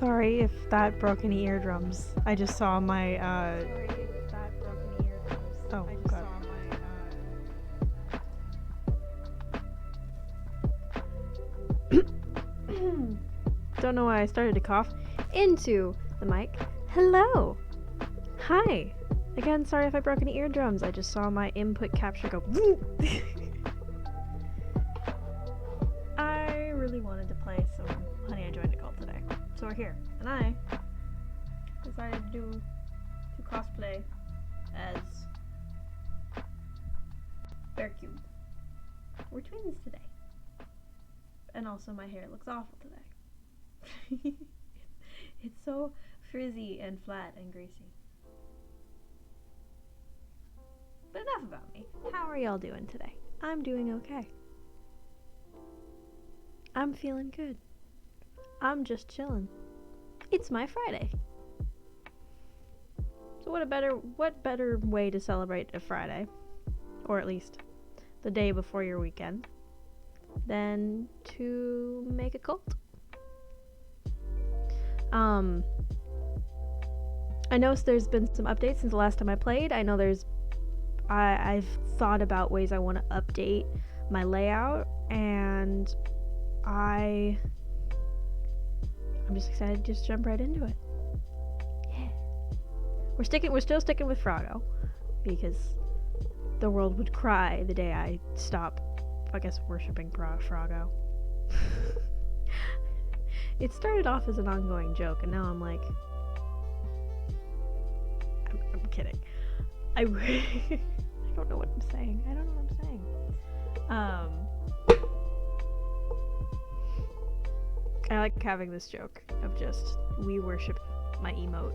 Sorry if that broke any eardrums. I just saw my, oh, God. Don't know why I started to cough into the mic. Hello! Hi! Again, sorry if I broke any eardrums. I just saw my input capture go. I really wanted to play some Honey, I Joined a Cult today. So we're here. And I decided to cosplay as Bearcube. We're twins today. And also my hair looks awful today. It's so frizzy and flat and greasy. But enough about me. How are y'all doing today? I'm doing okay. I'm feeling good. I'm just chilling. It's my Friday. So what better way to celebrate a Friday, or at least the day before your weekend, than to make a cult? I know there's been some updates since the last time I played. I know I've thought about ways I want to update my layout, and I'm just excited to just jump right into it. Yeah. We're still sticking with Froggo, because the world would cry the day I stop, I guess, worshipping Froggo. It started off as an ongoing joke, and now I'm like, I'm kidding. I don't know what I'm saying. I like having this joke of just, we worship my emote.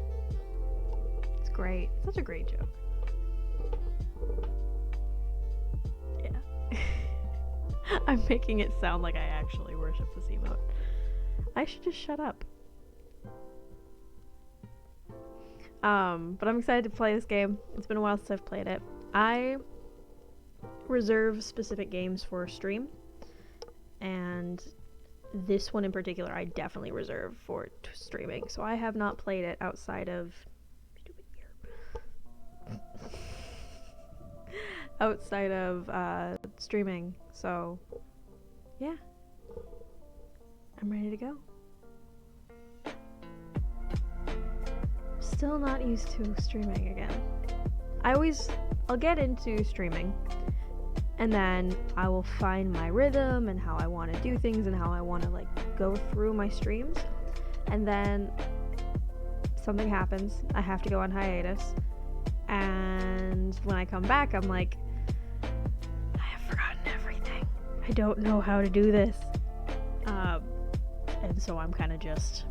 It's great. It's such a great joke. Yeah. I'm making it sound like I actually worship this emote. I should just shut up. But I'm excited to play this game. It's been a while since I've played it. I reserve specific games for stream, and this one in particular I definitely reserve for streaming. So I have not played it outside of streaming. So yeah, I'm ready to go. Still not used to streaming again. I'll get into streaming, and then I will find my rhythm and how I want to do things and how I want to like go through my streams, and then something happens. I have to go on hiatus, and when I come back I'm like, I have forgotten everything. I don't know how to do this. And so I'm kind of just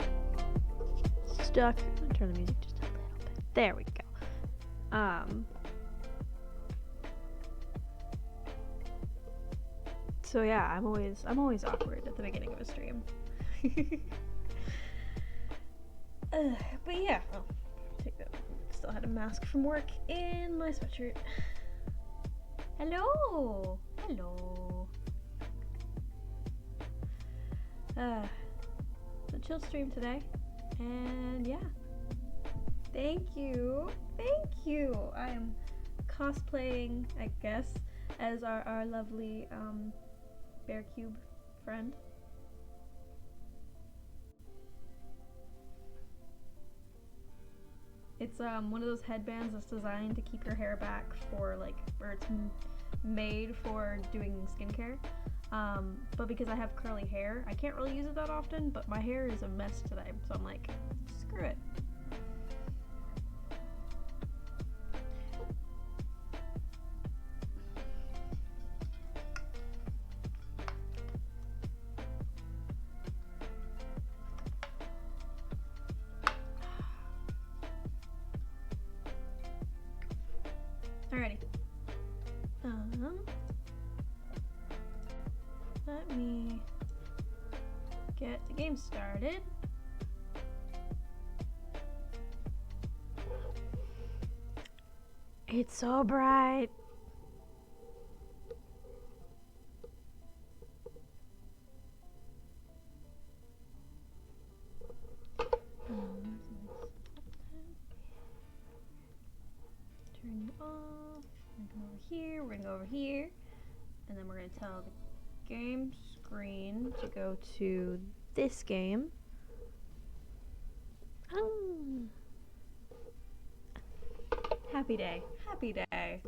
stuck. I'm gonna turn the music just a little bit. There we go. So yeah, I'm always awkward at the beginning of a stream. But yeah, take that. Still had a mask from work in my sweatshirt. Hello. It's a chill stream today, and yeah. Thank you. I am cosplaying, I guess, as our lovely Bearcube friend. It's one of those headbands that's designed to keep your hair back for or it's made for doing skincare. But because I have curly hair, I can't really use it that often, but my hair is a mess today, so I'm like, screw it. Alrighty. Let me get the game started. It's so bright. And then we're going to tell the game screen to go to this game. Oh. Happy day. Happy day.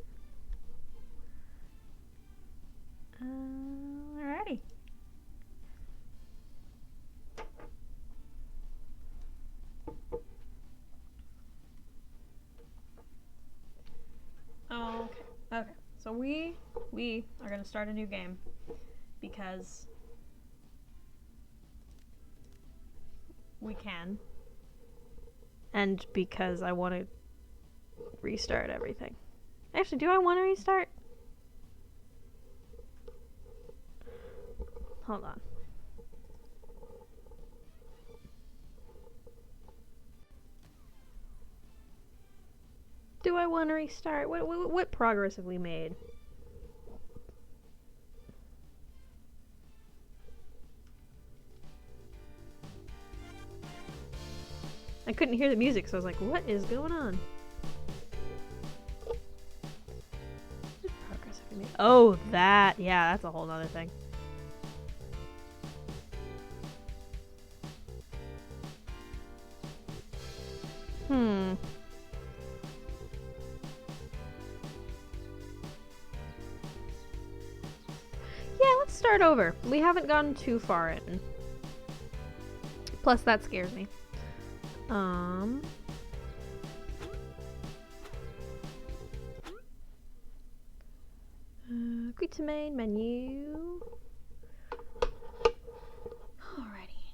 Alrighty. Okay. So we are gonna start a new game because we can, and because I want to restart everything. Actually, do I want to restart? Hold on. Do I want to restart? What progress have we made? I couldn't hear the music, so I was like, what is going on? What progress have we made? Oh, that. Yeah, that's a whole other thing. Yeah, let's start over. We haven't gotten too far in. Plus, that scares me. Quick to main menu. Alrighty.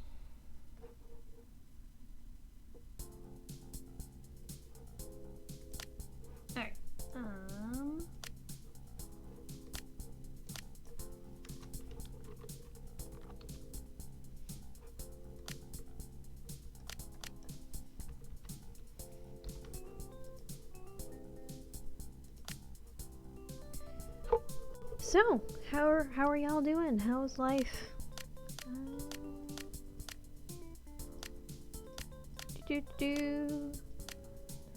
Alright. So, how are y'all doing? How's life?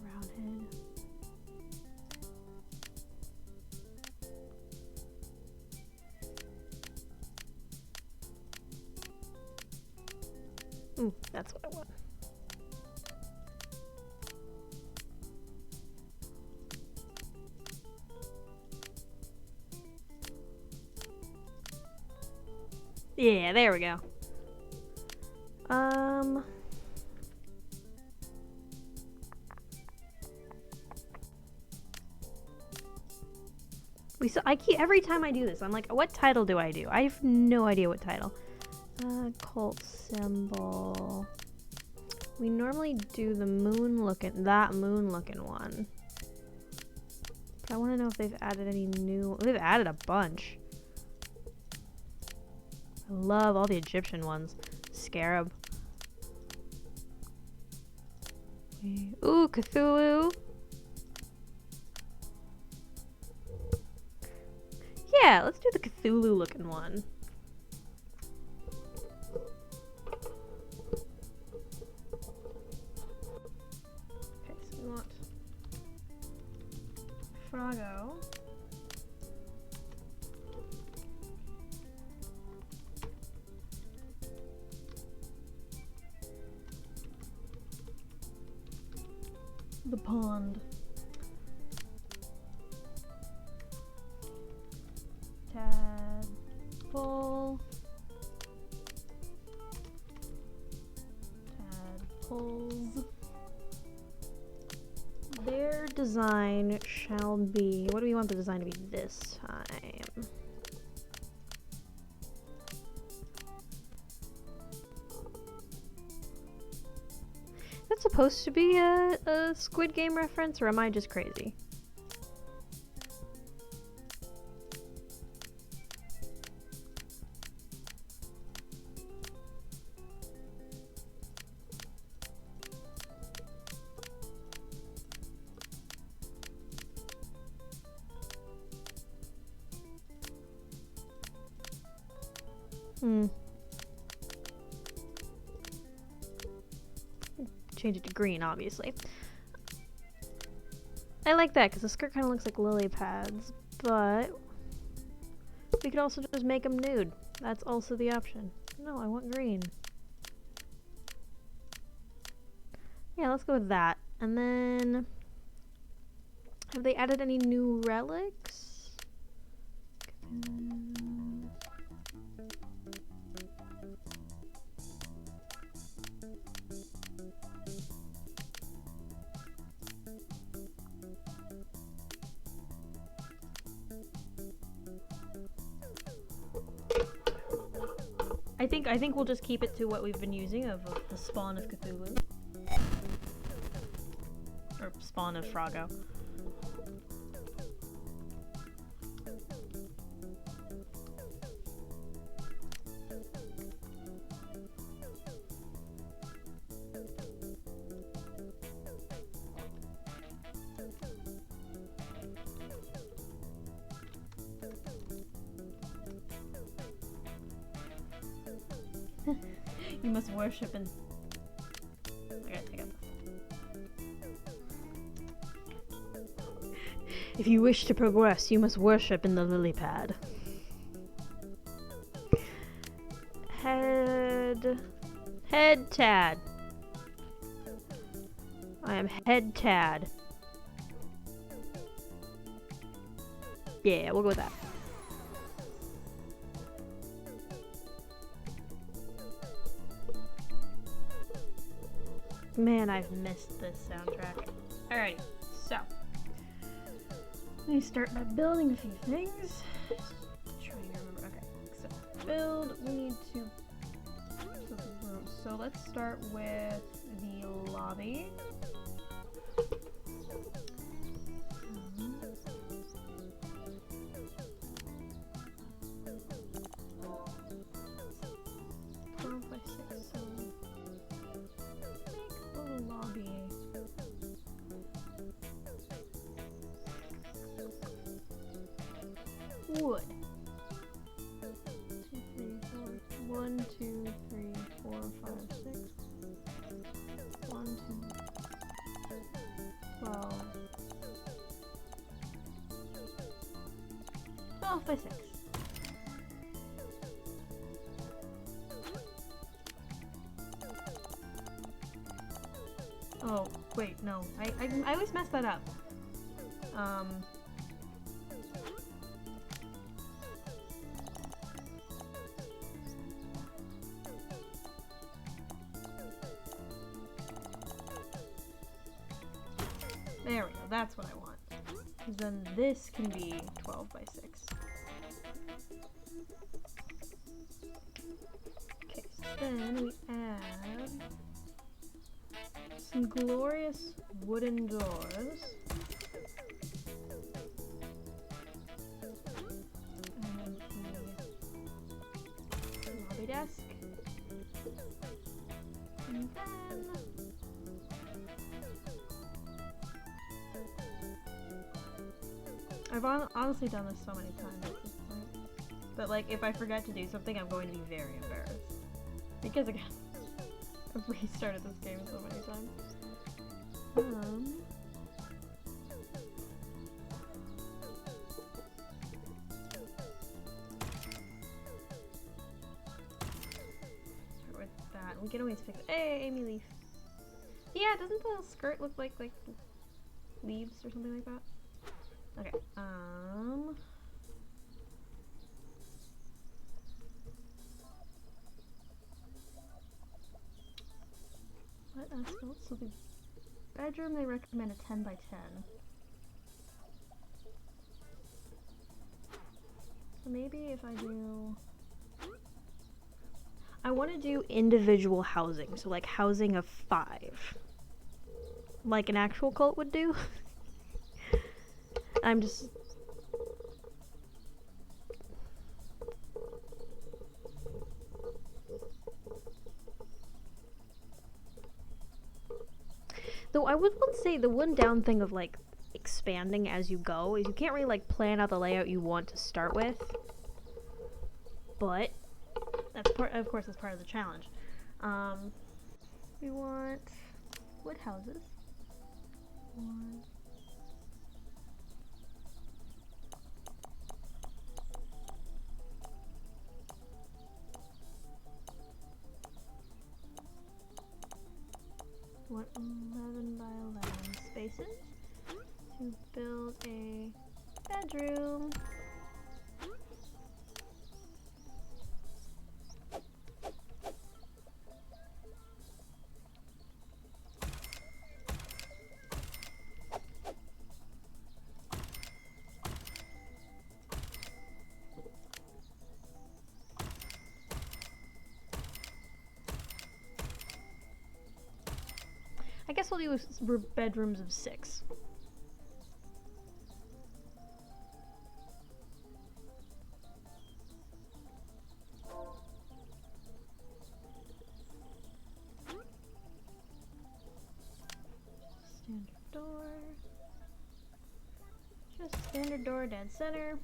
Round head. Ooh, that's what I want. Yeah, there we go. Every time I do this, I'm like, what title do I do? I have no idea what title. Cult symbol. We normally do that moon looking one. But I want to know if they've added any new. They've added a bunch. I love all the Egyptian ones. Scarab. Ooh, Cthulhu. Yeah, let's do the Cthulhu looking one. Okay, so we want Froggo. The pond. Tadpole. Tadpoles. Their design shall be. What do we want the design to be this time? That's supposed to be a Squid Game reference, or am I just crazy? Change it to green, obviously. I like that because the skirt kind of looks like lily pads, but We could also just make them nude. That's also the option. No, I want green. Yeah, let's go with that. And then... have they added any new relics? I think we'll just keep it to what we've been using of the spawn of Cthulhu. Or spawn of Froggo. You must worship in... I gotta take out this. If you wish to progress, you must worship in the lily pad. Head Tad. I am Head Tad. Yeah, we'll go with that. Man, I've missed this soundtrack. Alrighty, so let me start by building a few things. Just trying to remember. Okay, so build. We need to. So let's start with the lobby. Wood. 1, 2, 3, 4, 5, 6. 1, 2, 12. 12 by 6. Oh, wait, no. I always mess that up. There we go, that's what I want. Because then this can be 12 by 6. Okay, so then we add some glorious wooden doors. And the lobby desk. And then... I've honestly done this so many times at this point. But like, if I forget to do something, I'm going to be very embarrassed. Because again, I've restarted this game so many times. Start with that. We can always fix it. Hey, Amy Leaf. Yeah, doesn't the skirt look like leaves or something like that? Okay, let us go. So the bedroom, they recommend a 10 by 10. So maybe if I do... I want to do individual housing, so like housing of 5. Like an actual cult would do. I'm just... Though I would say the one down thing of like expanding as you go is you can't really like plan out the layout you want to start with. But that's of course that's part of the challenge. We want wood houses. One. bedroom. I guess we'll do bedrooms of 6. Standard door. Just standard door, dead center.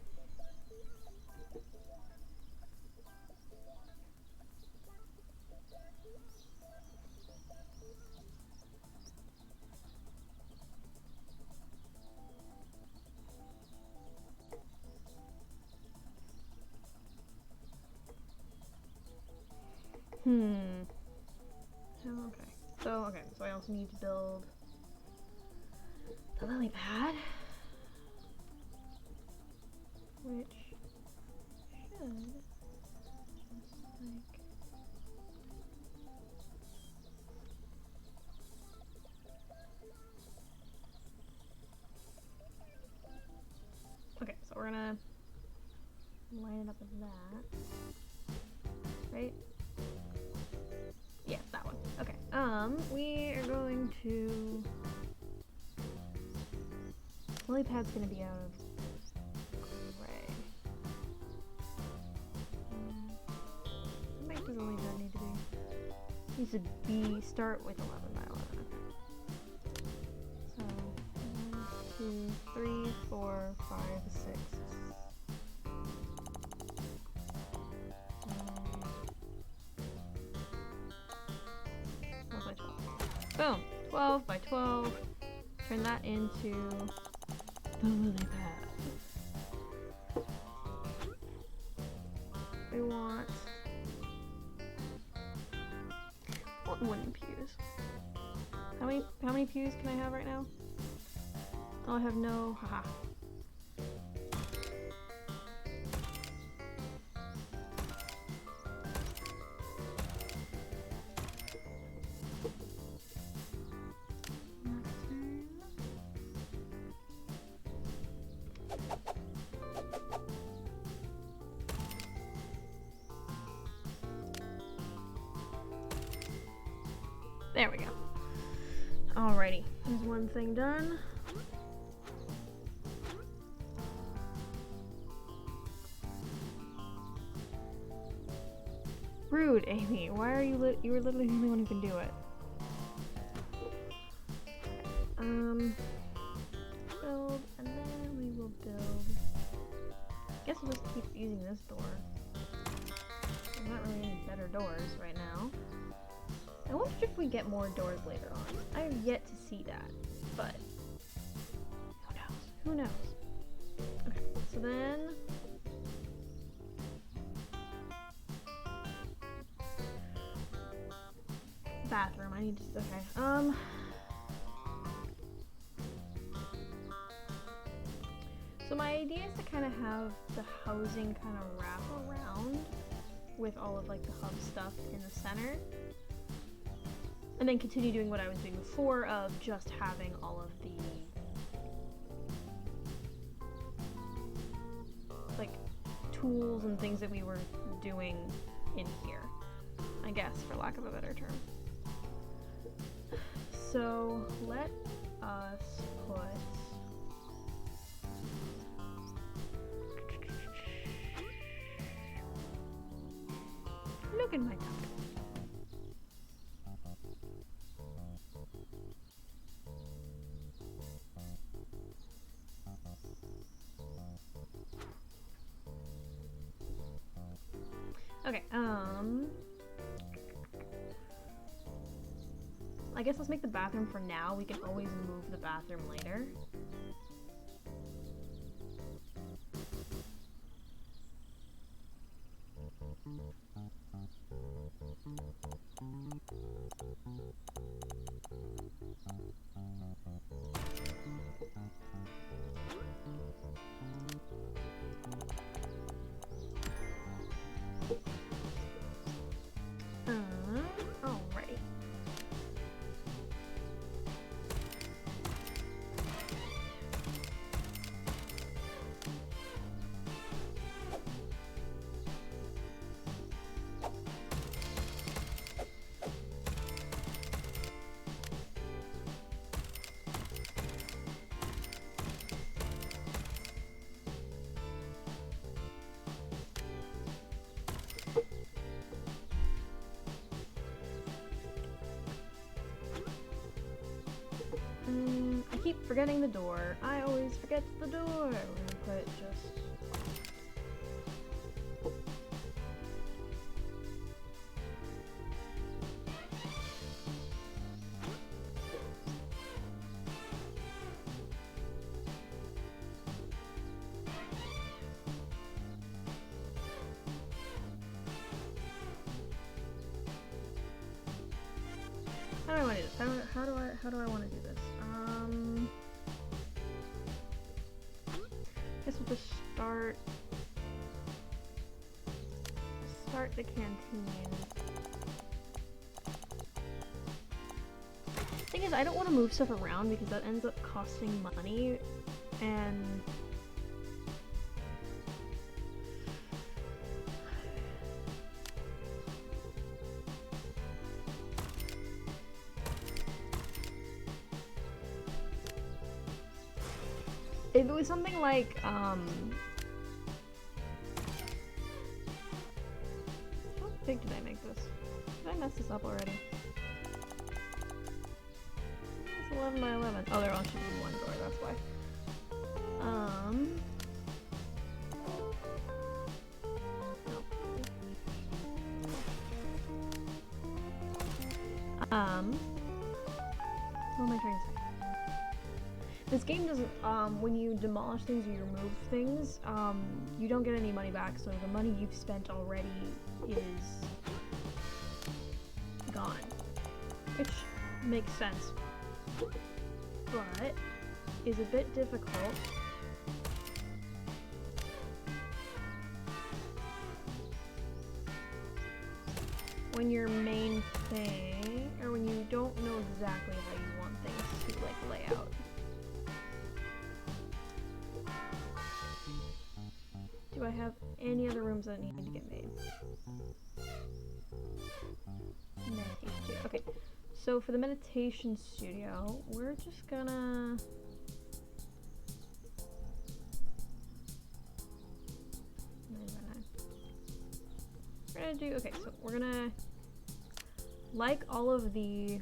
Okay. So I also need to build the lily pad, which should just like okay. So we're gonna line it up with that, right? Yes, that one. Okay. We are going to. Lily pad's gonna be out of gray. How big does a lily pad need to be? Needs to be start with 11 by 11. So 1, 2, 3, 4, 5, 6. 12 by 12. Boom! 12 by 12. Turn that into the lily pad. We want wooden pews. How many pews can I have right now? Oh, I have no. Haha. There we go. Alrighty, there's one thing done. Rude, Amy. Why are you you were literally the only one who can do it. Build, and then we will build. Guess we'll just keep using this door. There's not really any better doors right now. I wonder if we get more doors later on. I have yet to see that, but who knows? Who knows? Okay, so then bathroom. I need to. Okay. So my idea is to kind of have the housing kind of wrap around with all of like the hub stuff in the center. And then continue doing what I was doing before of just having all of the like tools and things that we were doing in here, I guess, for lack of a better term. So let us put look at my topic. Okay, I guess let's make the bathroom for now. We can always move the bathroom later. Alrighty. I keep forgetting the door. I always forget the door. We're gonna put it just... How do I want to do this? How do I want to do this? Guess we'll just start the canteen. Thing is, I don't want to move stuff around because that ends up costing money, and if it was something like, how big did I make this? Did I mess this up already? It's 11 by 11. Oh, there only should be one door, that's why. What am I trying to say? This game doesn't, when you demolish things or you remove things, you don't get any money back, so the money you've spent already is gone. Which makes sense, but is a bit difficult. When your main thing, or when you don't know exactly how you want things to, like, lay out. Do I have any other rooms that need to get made? Meditation studio. Okay, so for the meditation studio, we're just gonna... We're gonna do... Okay, so we're gonna... Like all of the...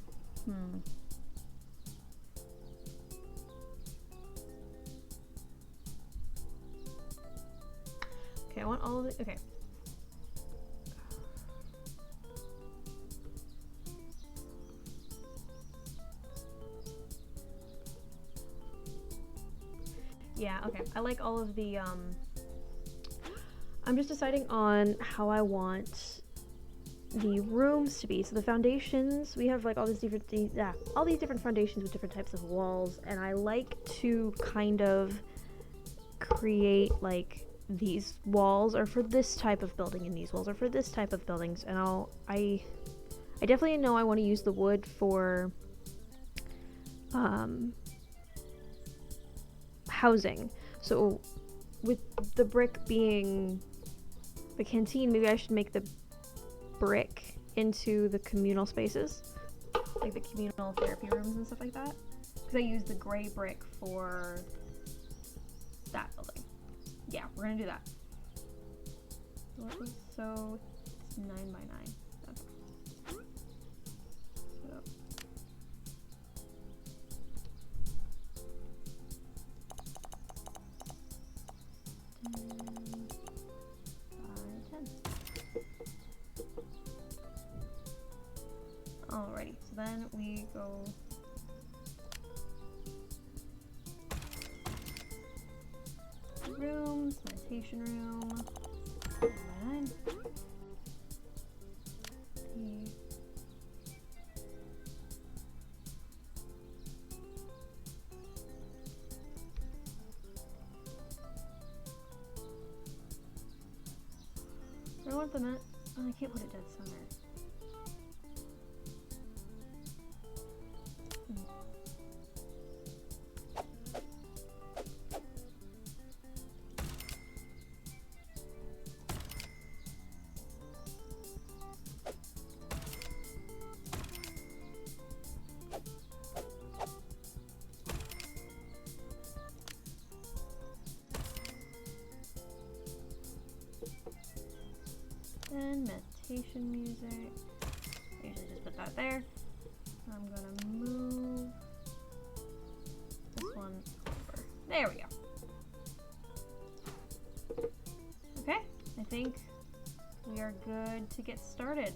Okay, I want all of the... Okay. Yeah, okay. I like all of the, I'm just deciding on how I want the rooms to be. So the foundations, we have like all these different foundations with different types of walls, and I like to kind of create like these walls are for this type of building and these walls are for this type of buildings, and I definitely know I want to use the wood for housing. So with the brick being the canteen, maybe I should make the brick into the communal spaces, like the communal therapy rooms and stuff like that, because I use the gray brick for that building. Yeah, we're gonna do that. So it's 9 by 9. That's so. Alrighty, so then we go rooms, meditation room, 9. I want them at... Oh, I can't put it dead center. And meditation music. Usually just put that there. I'm gonna move this one over. There we go. Okay, I think we are good to get started.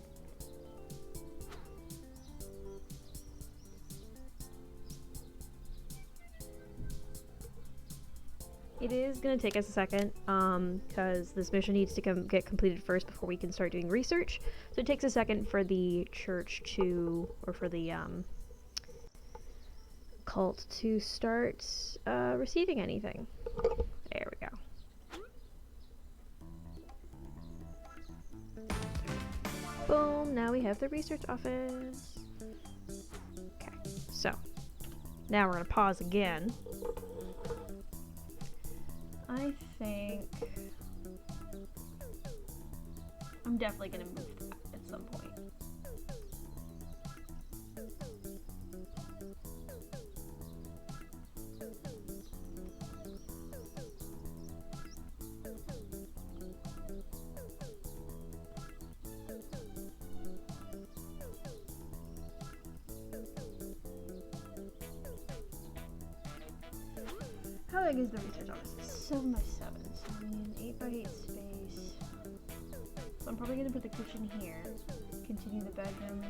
It is going to take us a second because this mission needs to get completed first before we can start doing research. So it takes a second for the church to, or for the cult to start receiving anything. There we go. Boom, now we have the research office. Okay, so now we're going to pause again. I think I'm definitely going to move that at some point. How big is the research office? 7 by 7, so I need an 8 by 8 space. So I'm probably going to put the kitchen here, continue the bedrooms.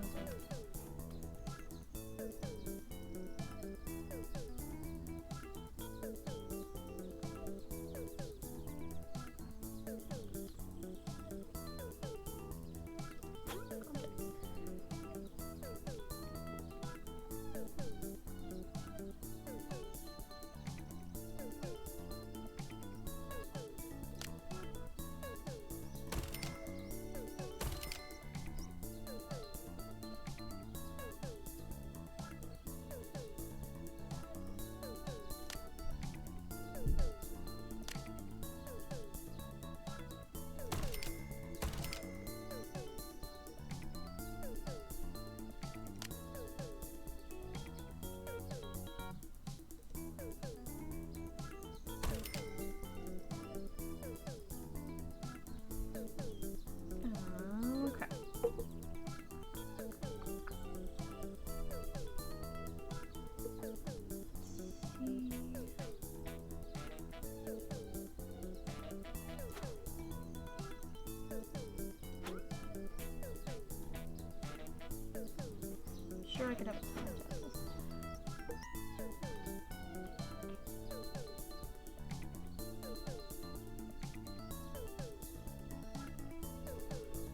Sure, I could have a ton of taxes.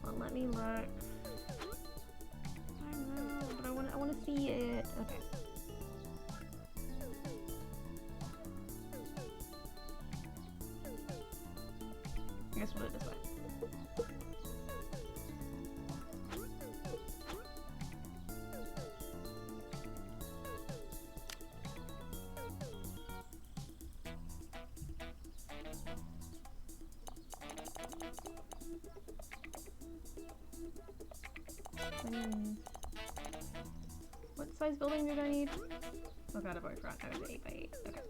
Well, let me look. I don't know, but I want to see it. Okay. I guess we'll do it this way. What size building did I need? Oh god, I've already forgotten. I was 8 by 8. Okay.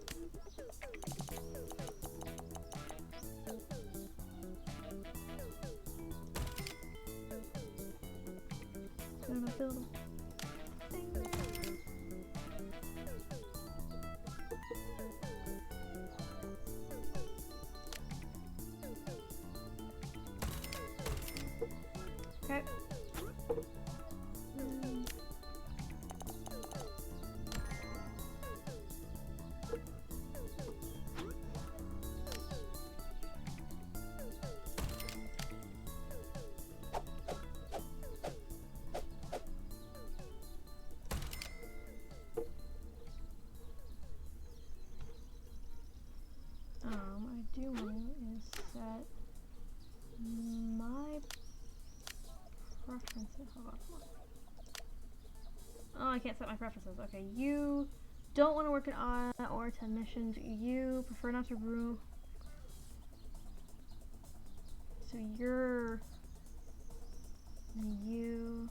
Gonna build a thing there. Okay. I do want to is set my preferences. Hold on, come on. Oh, I can't set my preferences. Okay, you don't want to work an odd or 10 missions. You prefer not to brew. So you're... You...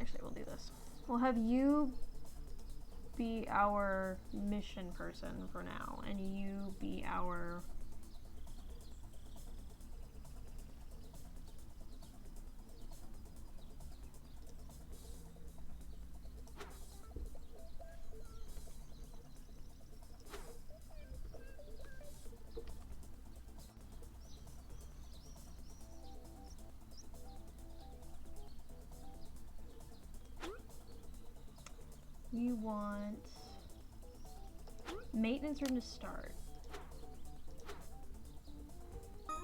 Actually, we'll do this. We'll have you be our mission person for now, and you be our... You want maintenance room to start. Do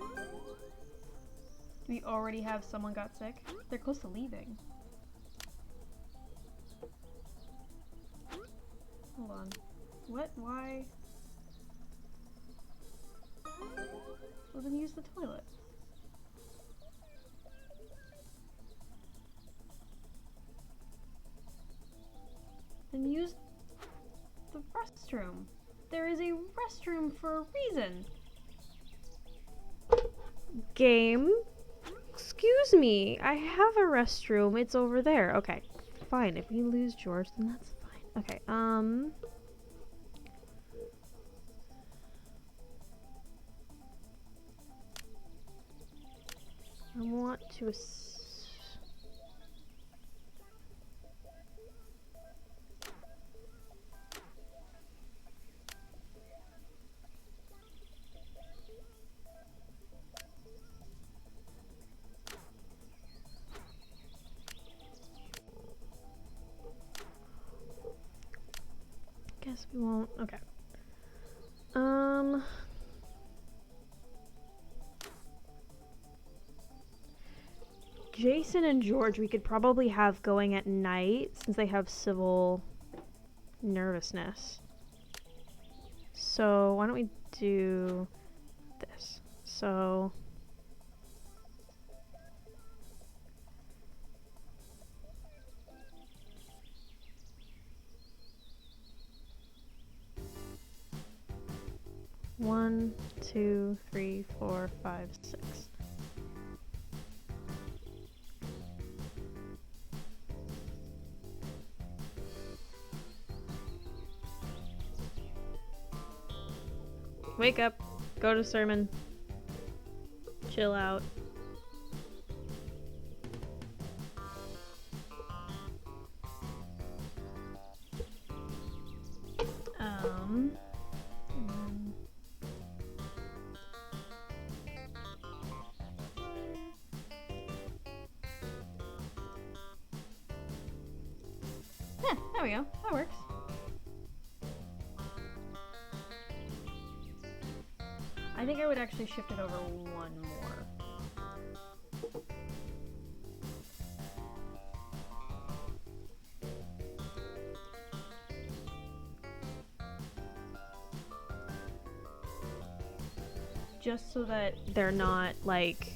we already have someone got sick? They're close to leaving. Hold on. What? Why? Well, then use the toilet. Then use the restroom. There is a restroom for a reason. Game? Excuse me. I have a restroom. It's over there. Okay. Fine. If we lose George, then that's fine. Okay. I want to guess we won't. Okay. Jason and George we could probably have going at night since they have civil nervousness. So why don't we do this? So one, 2, 3, 4, 5, 6. Wake up, go to sermon, chill out. Yeah, there we go, that works. I think I would actually shift it over one more. Just so that they're not like...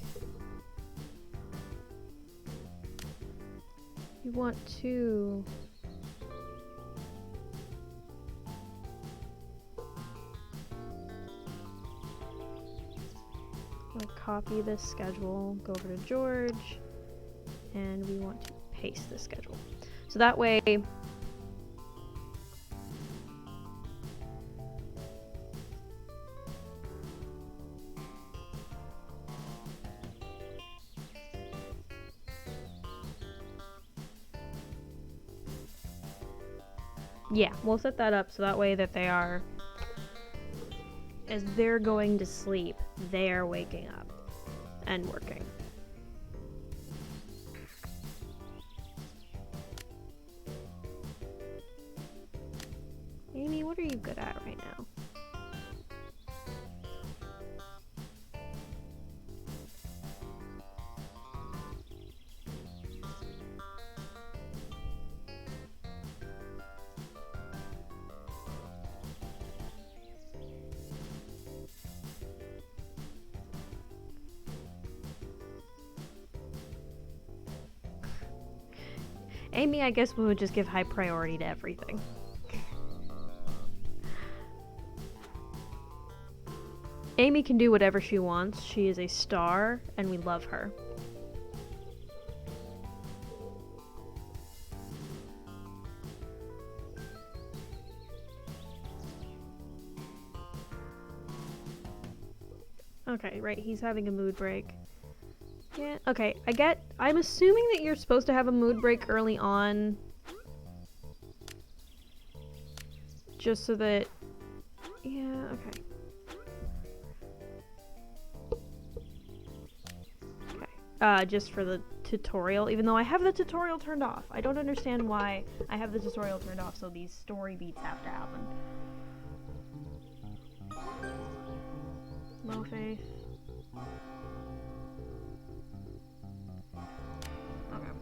You want to... Copy this schedule, go over to George, and we want to paste the schedule. So that way, yeah, we'll set that up so that way that they are, as they're going to sleep, they're waking up and working. Amy, what are you good at right now? Amy, I guess we would just give high priority to everything. Amy can do whatever she wants. She is a star, and we love her. Okay, right, he's having a mood break. Yeah, okay, I'm assuming that you're supposed to have a mood break early on. Just so that, yeah, okay. Okay, just for the tutorial, even though I have the tutorial turned off. I don't understand why I have the tutorial turned off, so these story beats have to happen. Low faith. Okay.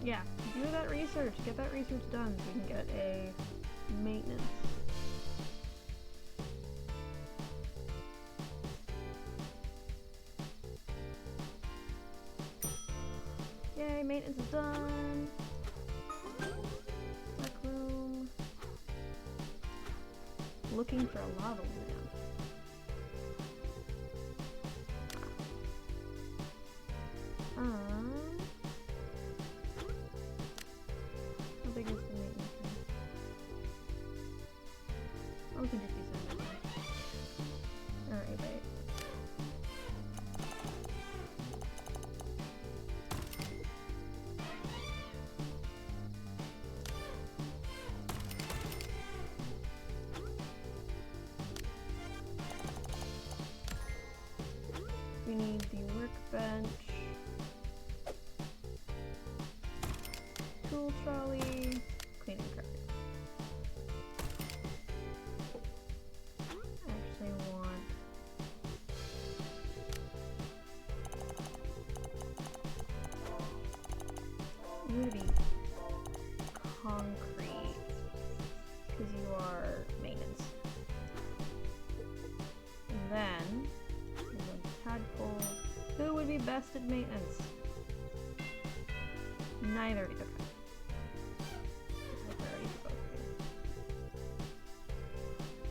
Yeah, do that research. Get that research done so we can get a maintenance. Yay, maintenance is done. Rec room. Looking for a lava lamp. How big is the maintenance room? Oh, we can just use that. Alright, wait. We need the workbench, tool trolley, cleaning cart. Actually want you to be concrete because you are maintenance. And then tadpole. Who would be best at maintenance? Neither of you.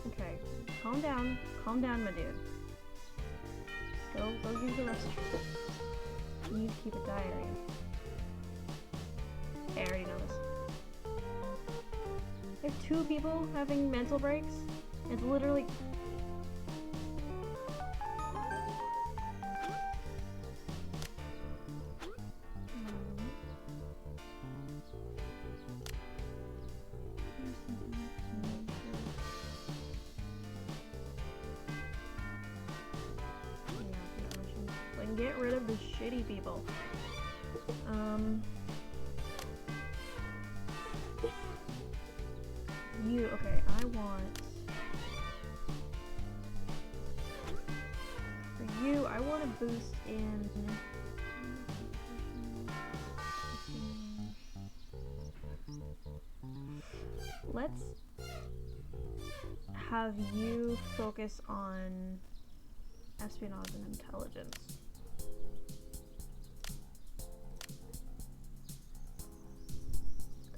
Okay. Calm down. Calm down, my dude. Go use the restroom. You need to keep a diary. I already know this. We have 2 people having mental breaks. It's literally... Get rid of the shitty people. Okay, I want... For you, I want to boost in... Let's have you focus on espionage and intelligence.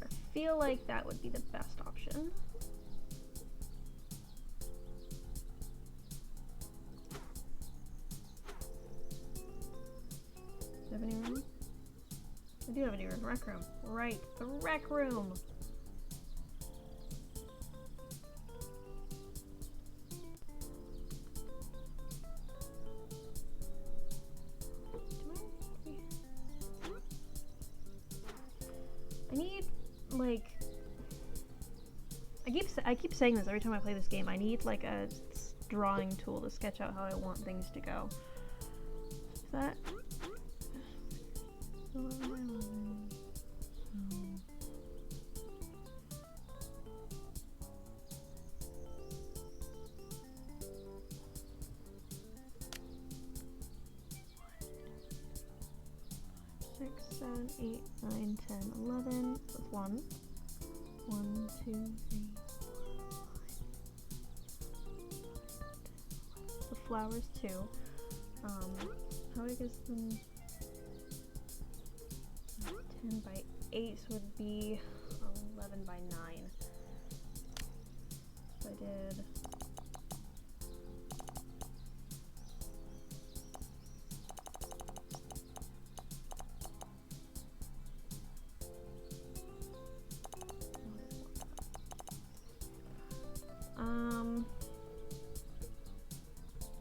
I feel like that would be the best option. Do you have any room? I do have any room. Rec room. Right, the rec room! I need, like, I keep saying this every time I play this game. I need, like, a drawing tool to sketch out how I want things to go. Is that... 7, 8, 9, 10, 11. So that's 1. 1, 2, 3, 4, 5. The flowers 2. How big is the 10 by 8? So it would be 11 by 9. So I did.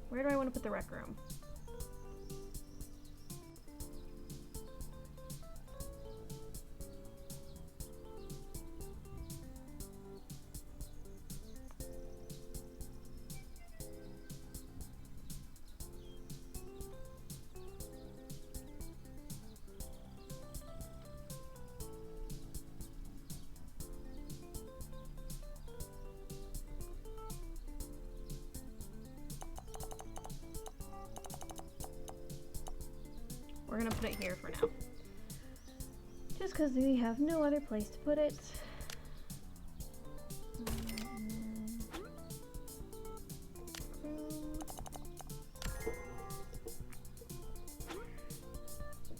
Where do I want to put the rec room? We're gonna put it here for now. Just because we have no other place to put it.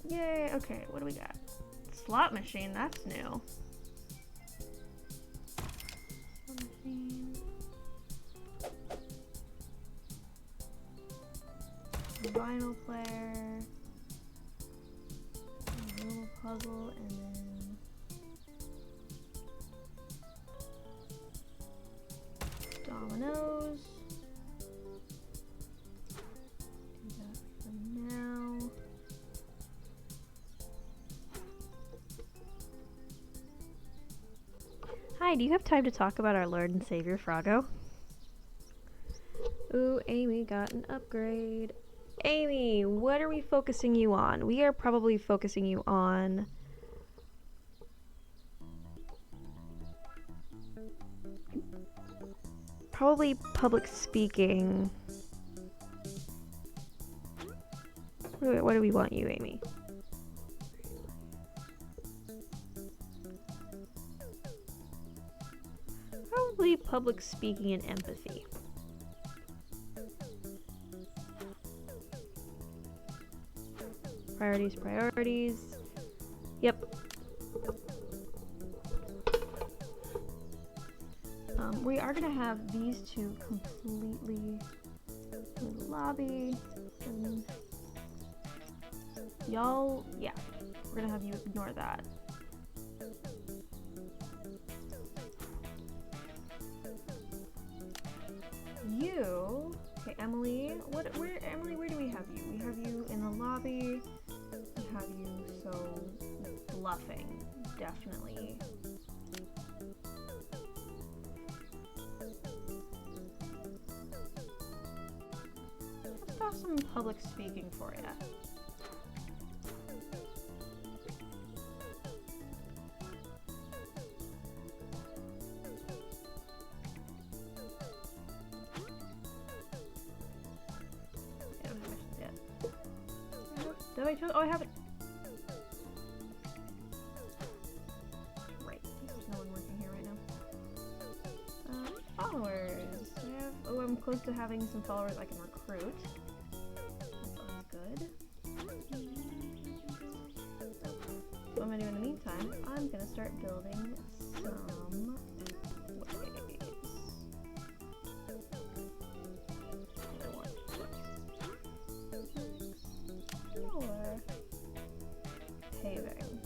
Yay, okay, what do we got? Slot machine, that's new. Slot machine. Vinyl player. Puzzle, and then dominoes. Do that for now. Hi, do you have time to talk about our Lord and Savior Froggo? Ooh, Amy got an upgrade. Amy, what are we focusing you on? We are probably focusing you on probably public speaking. What do we want you, Amy? Probably public speaking and empathy. Priorities, priorities. Yep. We are gonna have these two completely in the lobby. And y'all, yeah, we're gonna have you ignore that. You, okay, Emily. Emily? Where do we have you? We have you in the lobby. We have you so bluffing, definitely. Let's have some public speaking for you. Did I choose? Oh, I have it. Right. There's no one working here right now. Followers. I have. Oh, I'm close to having some followers I can recruit. That's always good. So what I'm gonna do in the meantime, I'm gonna start building some ways. Or paving.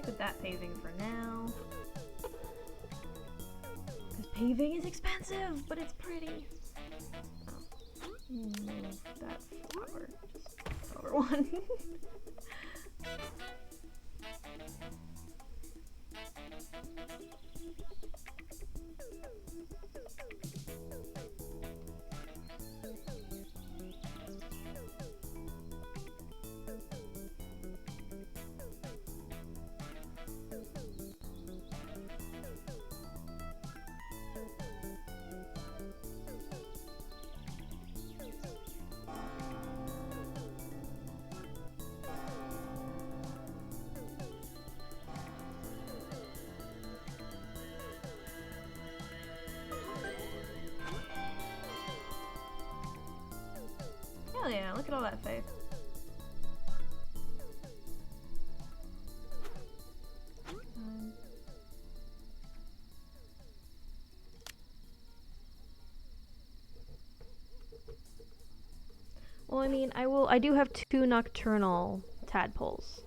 With that paving for now. Because paving is expensive, but it's pretty. Move that flower just over one. Hell yeah, look at all that faith. Well, I mean, I do have 2 nocturnal tadpoles.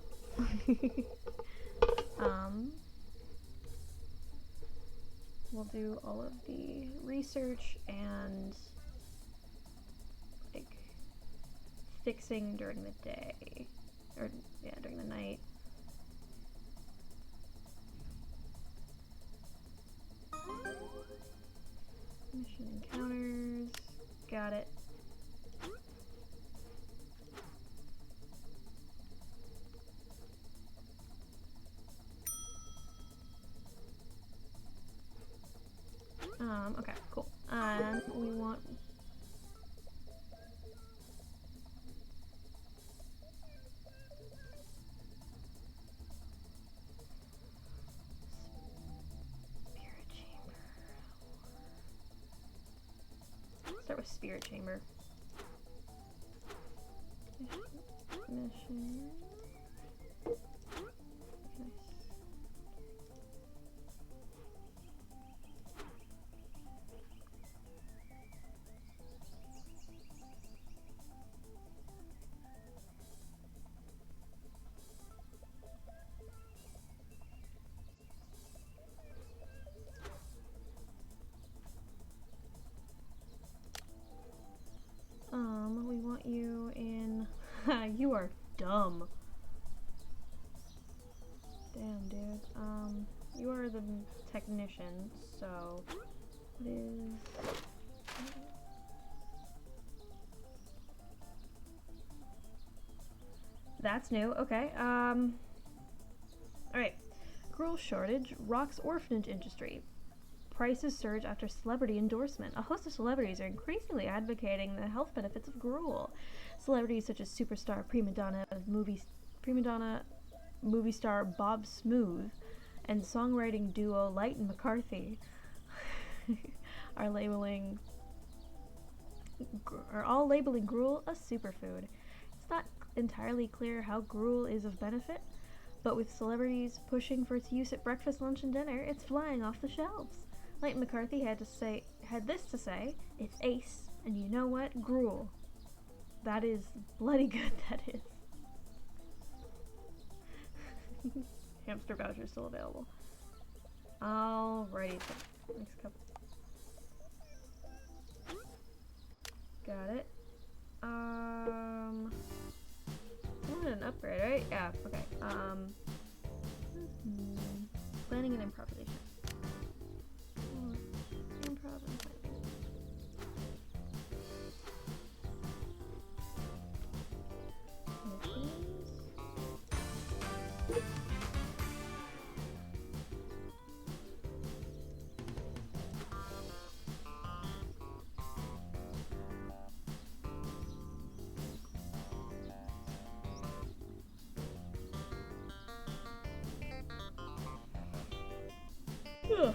We'll do all of the research and like fixing during the day, or yeah, during the night. Mission encounters, got it. Okay, cool. We want spirit chamber. Start with spirit chamber. Mission. We want you in. You are dumb. Damn, dude. You are the technician, so what is? That's new. Okay. All right. Gruel shortage rocks orphanage industry. Prices surge after celebrity endorsement. A host of celebrities are increasingly advocating the health benefits of gruel. Celebrities such as superstar prima donna movie star Bob Smooth and songwriting duo Light and McCarthy are all labeling gruel a superfood. It's not entirely clear how gruel is of benefit, but with celebrities pushing for its use at breakfast, lunch, and dinner, it's flying off the shelves. Light McCarthy had this to say, it's ace, and you know what? Gruel. That is bloody good, that is. Hamster voucher still available. Alrighty, so next couple. Got it. I wanted an upgrade, right? Yeah, okay. Planning and improvisation. Improv and planning. Missions. Ugh.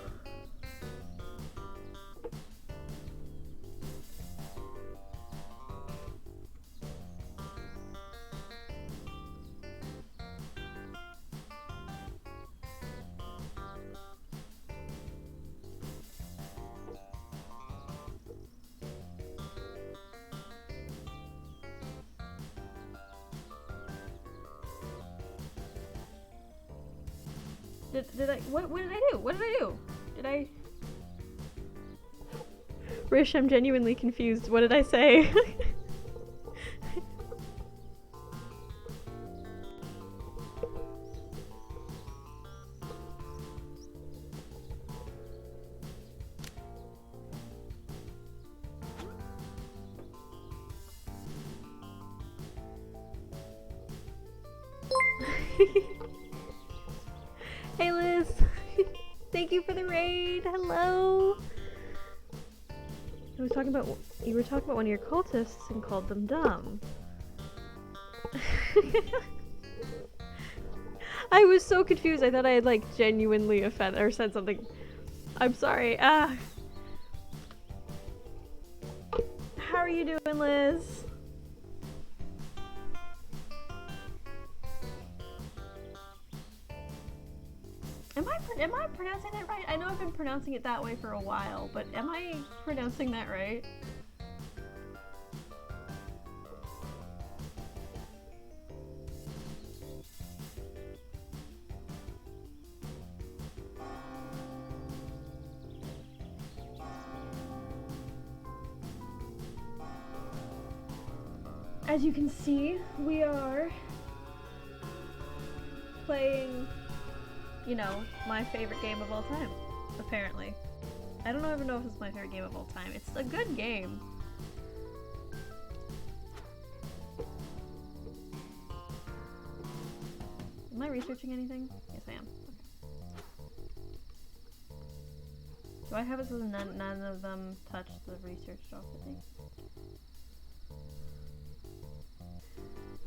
Did I, what did I do? What did I do? Rish, I'm genuinely confused. What did I say? Hey Liz! Thank you for the raid! Hello! You were talking about one of your cultists and called them dumb. I was so confused. I thought I had like genuinely offended or said something. I'm sorry. How are you doing, Liz? Am I pronouncing that right? I know I've been pronouncing it that way for a while, but am I pronouncing that right? As you can see, we are playing, you know, my favorite game of all time, apparently. I don't even know if it's my favorite game of all time. It's a good game. Am I researching anything? Yes, I am. Okay. Do I have it so none of them touch the research stuff, I think?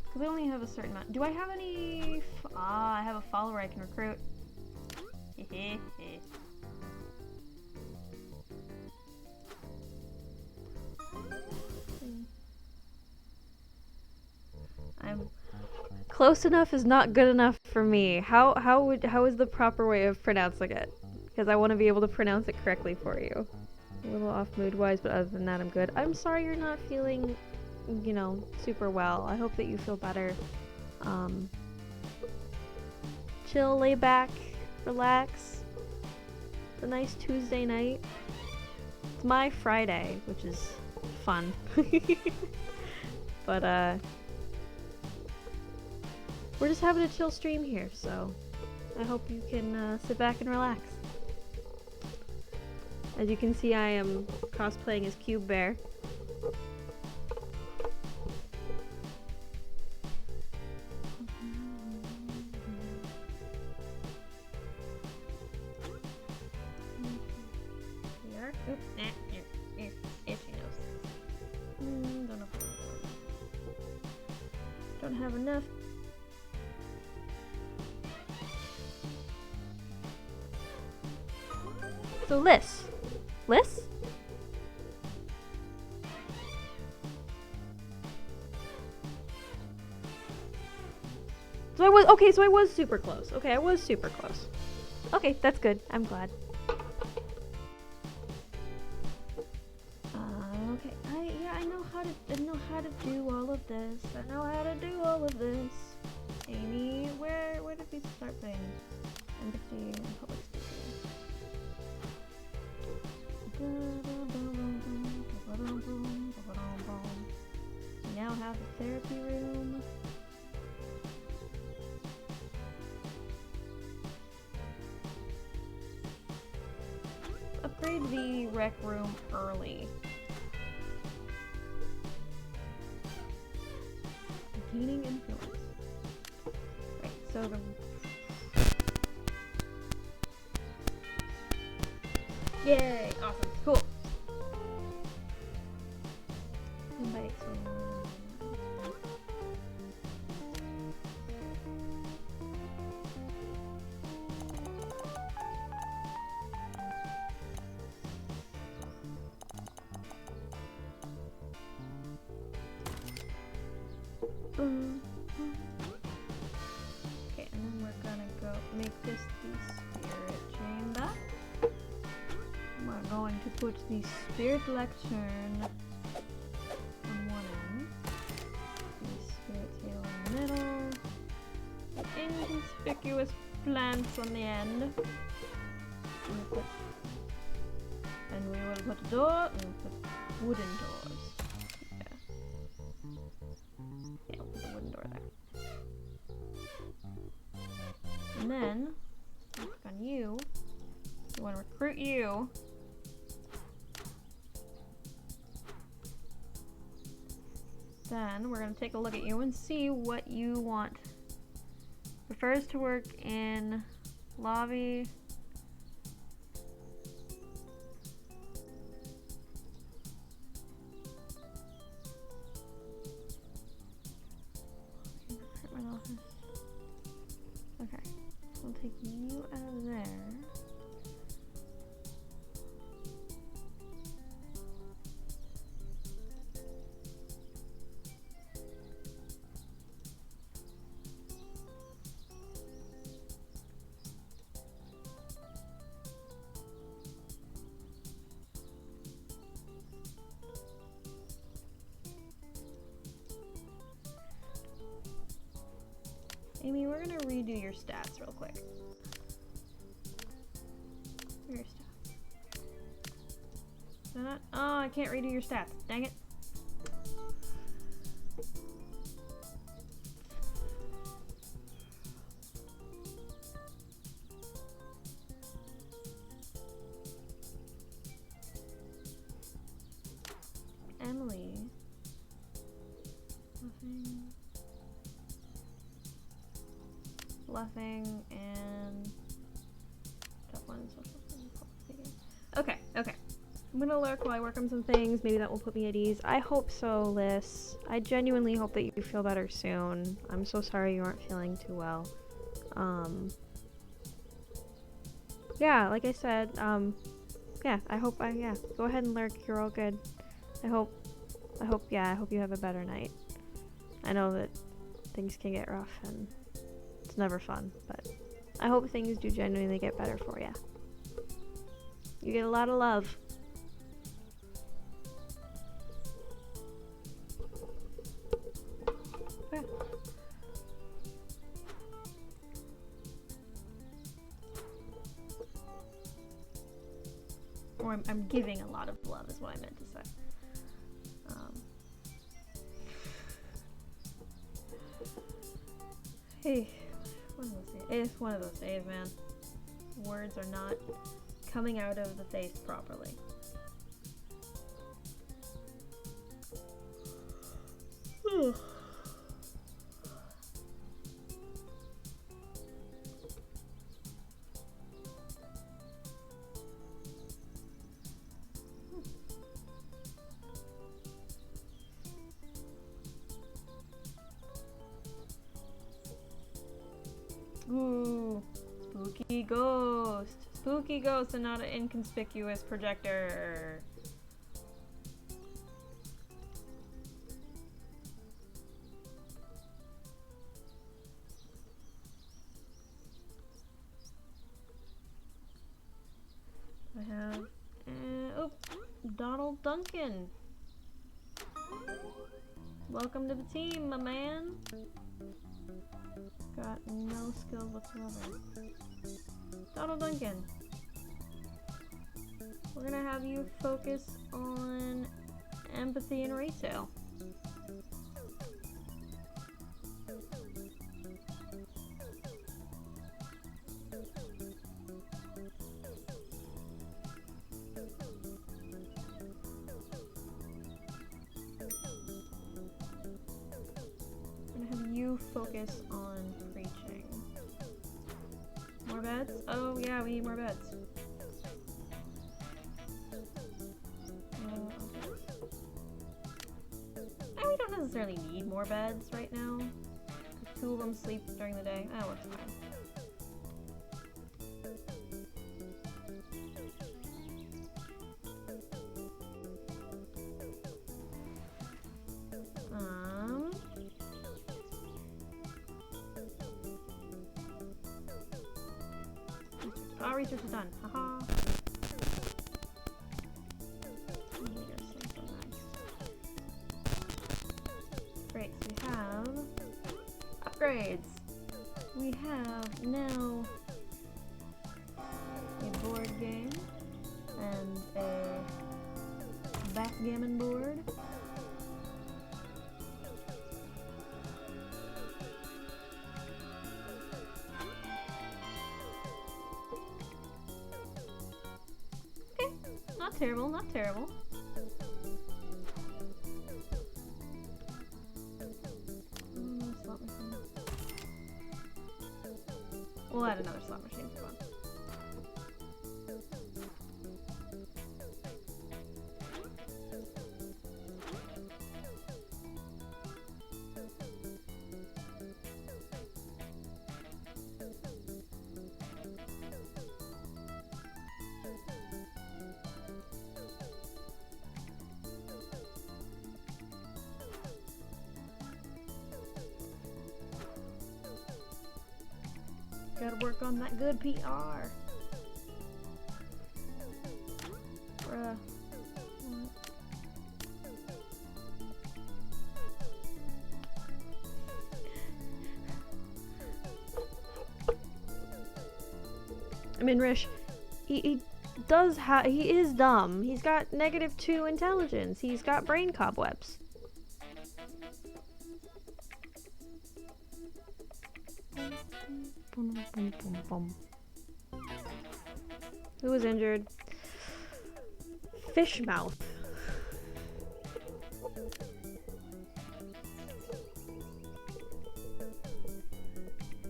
Because I only have a certain amount. Do I have any... I have a follower I can recruit. I'm... Close enough is not good enough for me. How is the proper way of pronouncing it? Because I want to be able to pronounce it correctly for you. A little off mood-wise, but other than that, I'm good. I'm sorry you're not feeling... you know, super well. I hope that you feel better. Chill, lay back, relax. It's a nice Tuesday night. It's my Friday, which is fun. But, we're just having a chill stream here, so I hope you can sit back and relax. As you can see, I am cosplaying as Cube Bear. Don't have enough. So Liz? So I was super close. Okay, I was super close. Okay, that's good. I'm glad. Okay, I know how to do all of this. I know how to do all of this. Amy, where did we start playing? Empathy and public speaking. We now have the therapy room. Upgrade the rec room early. Gaining influence. Right, so the... Yay! Awesome. Cool. Invite okay, and then we're gonna go make this the spirit chamber. We're going to put the spirit lectern on one end, the spirit tail in the middle, the inconspicuous plants on the end. And put a And we will put a door and put wooden doors. Yeah, we'll put a wooden door there. And then, click on you. We want to recruit you. Then we're going to take a look at you and see what you want. Prefers to work in lobby. Okay, so we'll take you out of there. Amy, we're gonna redo your stats real quick. Your stats. Oh, I can't redo your stats. Dang it. Emily. Bluffing and top one. Okay. I'm gonna lurk while I work on some things. Maybe that will put me at ease. I hope so, Liz. I genuinely hope that you feel better soon. I'm so sorry you aren't feeling too well. Yeah, like I said, yeah, go ahead and lurk. You're all good. I hope you have a better night. I know that things can get rough and it's never fun, but I hope things do genuinely get better for you. You get a lot of love. Yeah. Or I'm giving a lot of love is what I meant to say. Hey, it's one of those days, man. Words are not coming out of the face properly. Ooh, spooky ghost. Spooky ghost and not an inconspicuous projector. I have, Donald Duncan. Welcome to the team, my man. Got no skills whatsoever. Donald Duncan. We're gonna have you focus on empathy and retail. Focus on preaching. More beds? Oh yeah, we need more beds. We don't necessarily need more beds right now. 2 of them sleep during the day. That works fine. Oh, research is done. Haha. Great, so we have upgrades. We have now a board game, and a backgammon board. Okay, not terrible, not terrible. Slot machine. We'll add another slot machine for fun. Gotta work on that good PR. Bruh. I mean, Rish, he is dumb. He's got -2 intelligence. He's got brain cobwebs. Who was injured? Fishmouth.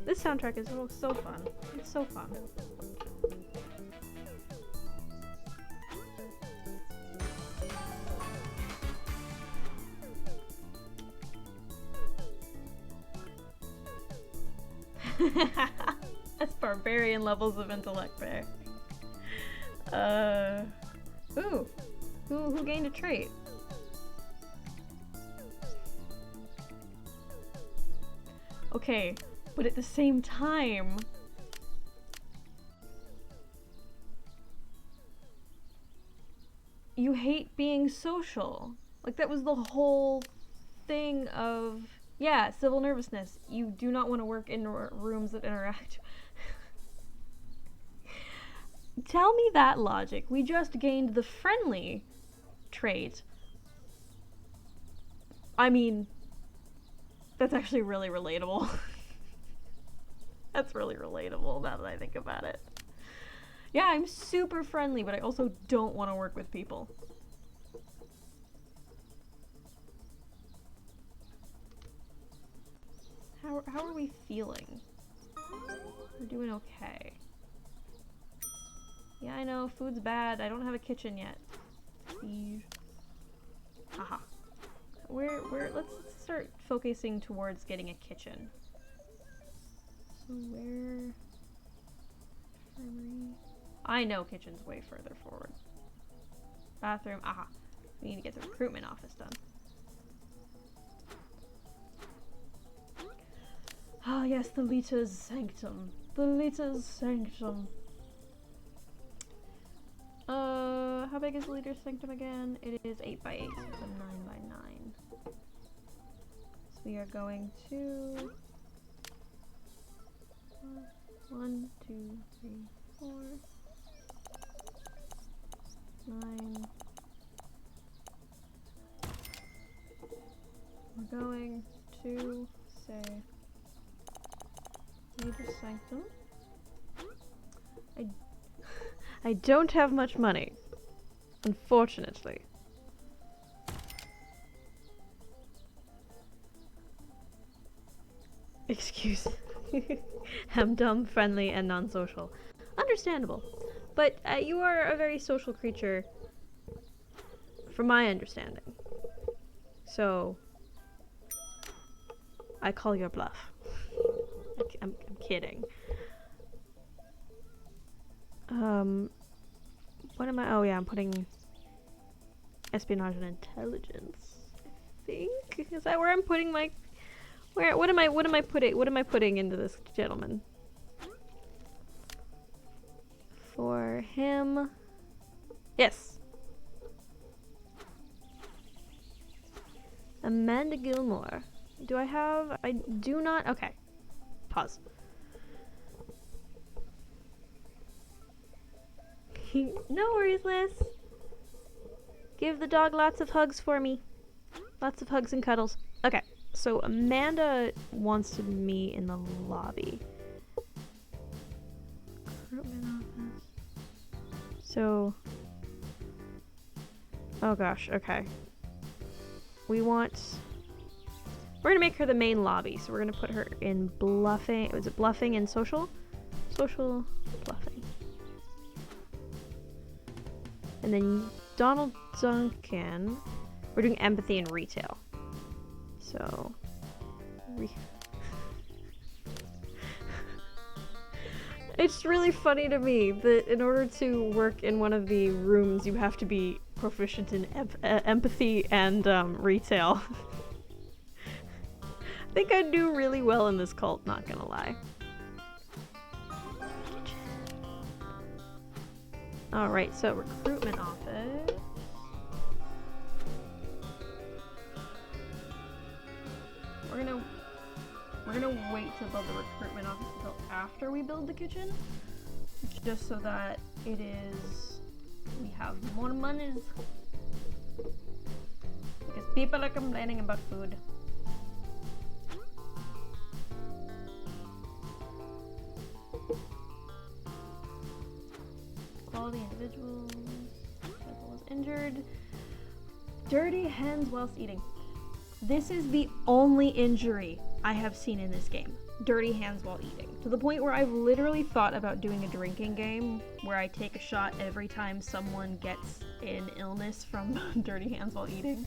This soundtrack is so fun. It's so fun. That's barbarian levels of intellect there. Ooh. Who gained a trait? Okay, but at the same time, you hate being social. Like, that was the whole thing of, yeah, civil nervousness. You do not want to work in rooms that interact. Tell me that logic. We just gained the friendly trait. I mean, that's actually really relatable. That's really relatable now that I think about it. Yeah, I'm super friendly, but I also don't want to work with people. How are we feeling? We're doing okay. Yeah, I know, food's bad. I don't have a kitchen yet. Haha. Let's start focusing towards getting a kitchen. So where? I know kitchen's way further forward. Bathroom, aha. We need to get the recruitment office done. Ah, yes, the Lita's sanctum. The Lita's sanctum. How big is the leader's sanctum again? It is 8 by 8, so it's a 9 by 9. So we are going to 1, 2, 3, 4, 9. We're going to say leader's sanctum. I don't have much money, unfortunately. Excuse. I'm dumb, friendly, and non-social. Understandable. But you are a very social creature, from my understanding. So, I call your bluff. I'm kidding. What am I? Oh yeah, I'm putting espionage and intelligence. I think is that where I'm putting my? Where? What am I putting into this gentleman? For him, yes. Amanda Gilmore. Do I have? I do not. Okay. Pause. No worries, Liz. Give the dog lots of hugs for me. Lots of hugs and cuddles. Okay, so Amanda wants to meet in the lobby. Recruitment office. So... Oh gosh, okay. We're gonna make her the main lobby, so we're gonna put her in bluffing. Was it bluffing and social? Social bluffing. And then Donald Duncan. We're doing empathy and retail. So. It's really funny to me that in order to work in one of the rooms, you have to be proficient in empathy and retail. I think I'd do really well in this cult, not gonna lie. Alright, so recruitment office. We're gonna wait to build the recruitment office until after we build the kitchen. Just so that we have more monies. Because people are complaining about food. Quality individuals. Was injured. Dirty hands whilst eating. This is the only injury I have seen in this game. Dirty hands while eating. To the point where I've literally thought about doing a drinking game where I take a shot every time someone gets an illness from dirty hands while eating.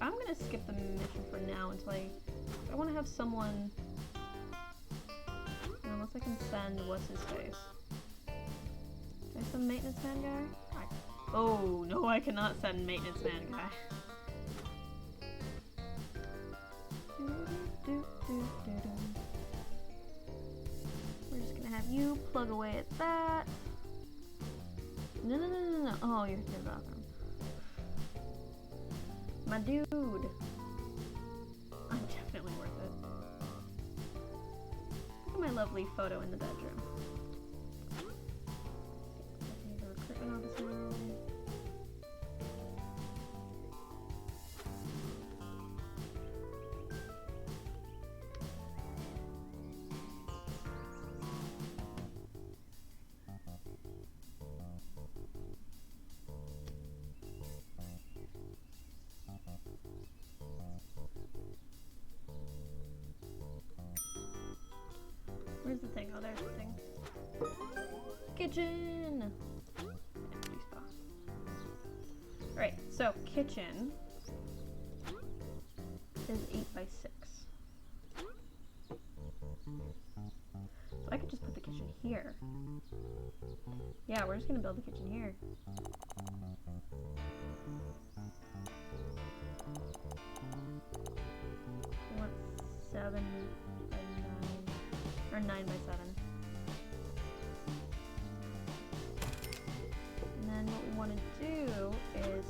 I'm gonna skip the mission for now until I want to have someone. Unless I can send what's his face. Can I send maintenance man guy? Oh no, I cannot send maintenance man guy. We're just gonna have you plug away at that. No. Oh, you're in the bathroom. My dude. I'm definitely worth it. Look at my lovely photo in the bedroom. The recruitment officer. Where's the thing? Oh, there's the thing. Kitchen! Alright, so kitchen is 8x6. So I could just put the kitchen here. Yeah, we're just gonna build the kitchen here. We want 7 by 9. Or 9 by 7. And then what we want to do is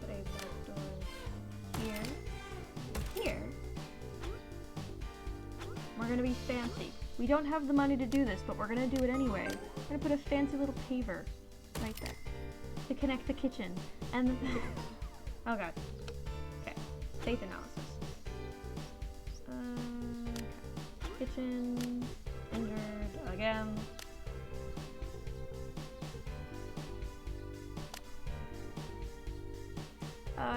put a back door here. We're gonna be fancy. We don't have the money to do this, but we're gonna do it anyway. We're gonna put a fancy little paver right there to connect the kitchen and oh god. Okay, faith analysis. Kitchen, injured again.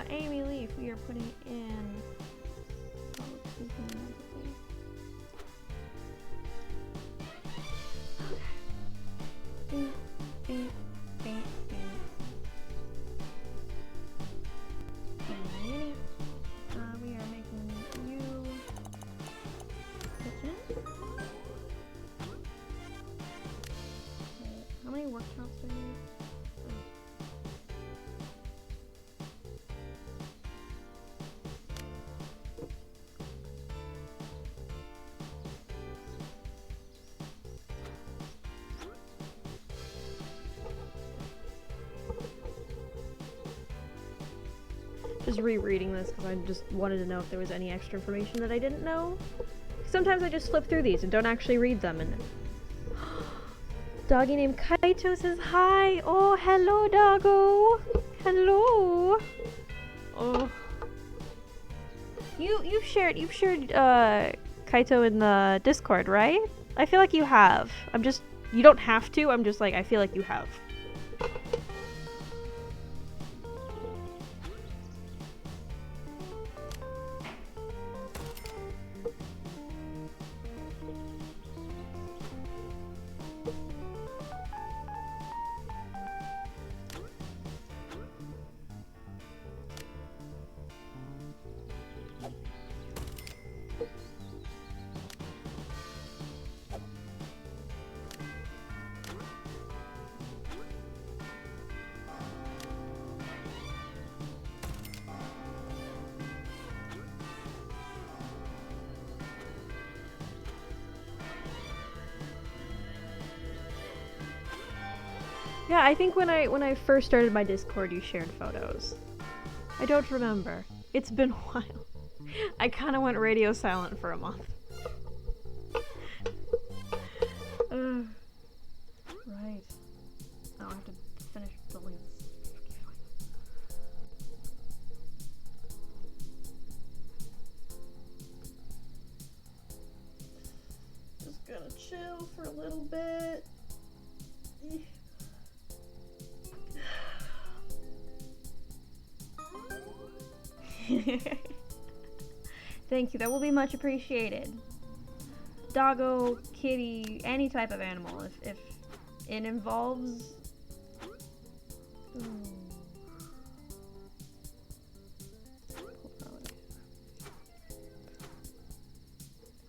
Amy Leaf, we are putting in. We are making you kitchen. How many workshops do we need? just rereading this because I just wanted to know if there was any extra information that I didn't know. Sometimes I just flip through these and don't actually read them. And doggy named Kaito says hi. Oh, hello, doggo. Hello. Oh. You've shared Kaito in the Discord, right? I feel like you have. You don't have to. I'm just like, I feel like you have. Yeah, I think when I first started my Discord, you shared photos. I don't remember. It's been a while. I kind of went radio silent for a month. Right. Now I have to finish building this. Just gonna chill for a little bit. Thank you, that will be much appreciated. Doggo, kitty, any type of animal, if it involves...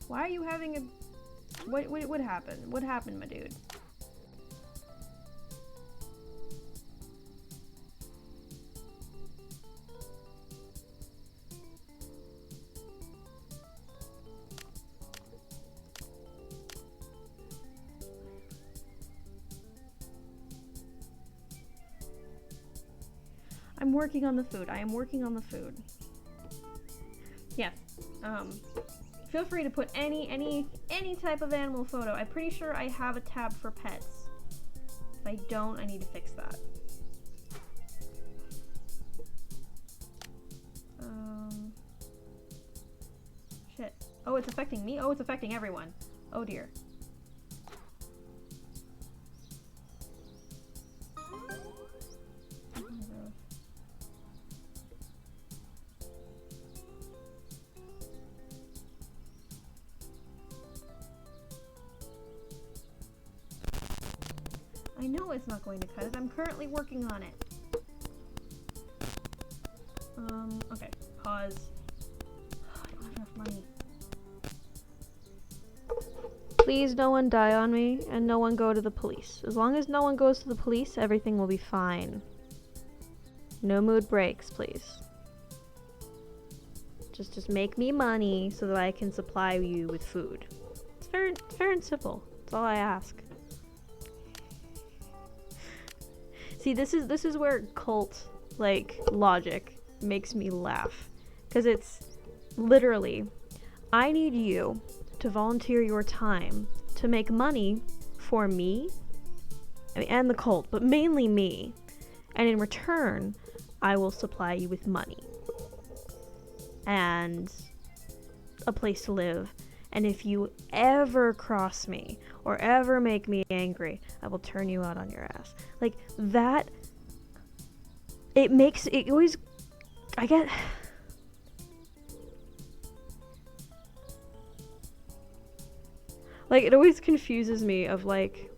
Why are you having a... What happened? What happened, my dude? I'm working on the food. I am working on the food. Yeah. Feel free to put any type of animal photo. I'm pretty sure I have a tab for pets. If I don't, I need to fix that. Shit. Oh, it's affecting me? Oh, it's affecting everyone. Oh dear. I know it's not going to cut it. I'm currently working on it. Okay. Pause. I don't have enough money. Please, no one die on me, and no one go to the police. As long as no one goes to the police, everything will be fine. No mood breaks, please. Just make me money so that I can supply you with food. It's fair and simple. That's all I ask. See, this is where cult, like, logic makes me laugh. Because it's literally, I need you to volunteer your time to make money for me, I mean, and the cult, but mainly me. And in return, I will supply you with money. And a place to live. And if you ever cross me or ever make me angry, I will turn you out on your ass. Like, that, it always, I get, like, it always confuses me of, like,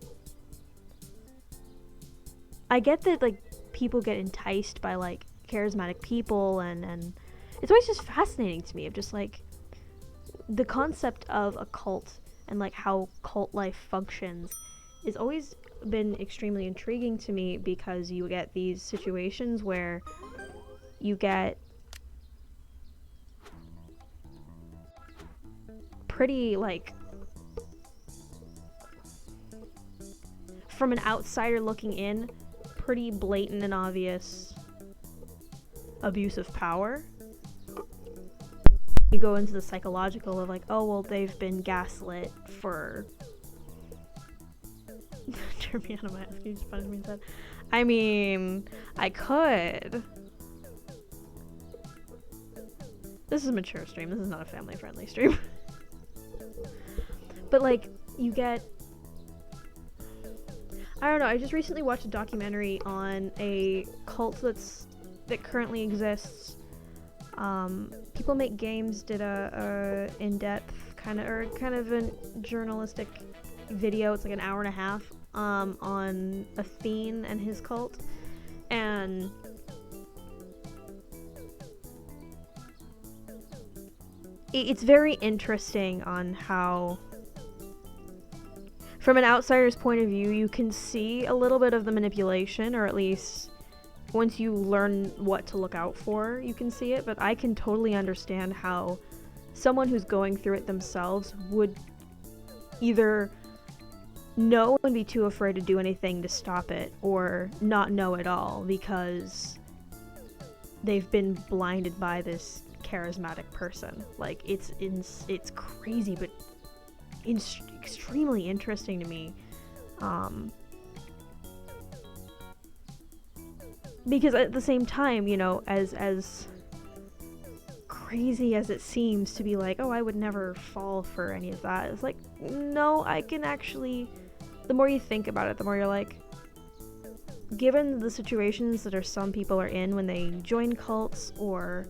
I get that, like, people get enticed by, like, charismatic people, and it's always just fascinating to me of just, like, the concept of a cult and, like, how cult life functions has always been extremely intriguing to me, because you get these situations where you get pretty, like, from an outsider looking in, pretty blatant and obvious abuse of power. You go into the psychological of like, oh well, they've been gaslit for. Turn me out of my ass. Can you just punish me instead? I mean, I could. This is a mature stream. This is not a family-friendly stream. But like, you get. I don't know. I just recently watched a documentary on a cult that currently exists. People Make Games did a in-depth kind of a journalistic video. It's like an hour and a half on Athene and his cult, and it's very interesting on how, from an outsider's point of view, you can see a little bit of the manipulation, or at least once you learn what to look out for, you can see it. But I can totally understand how someone who's going through it themselves would either know and be too afraid to do anything to stop it, or not know at all because they've been blinded by this charismatic person. Like, it's crazy, but it's extremely interesting to me. Because at the same time, you know, as crazy as it seems to be like, oh, I would never fall for any of that, it's like, no, I can actually, the more you think about it, the more you're like, given the situations that some people are in when they join cults, or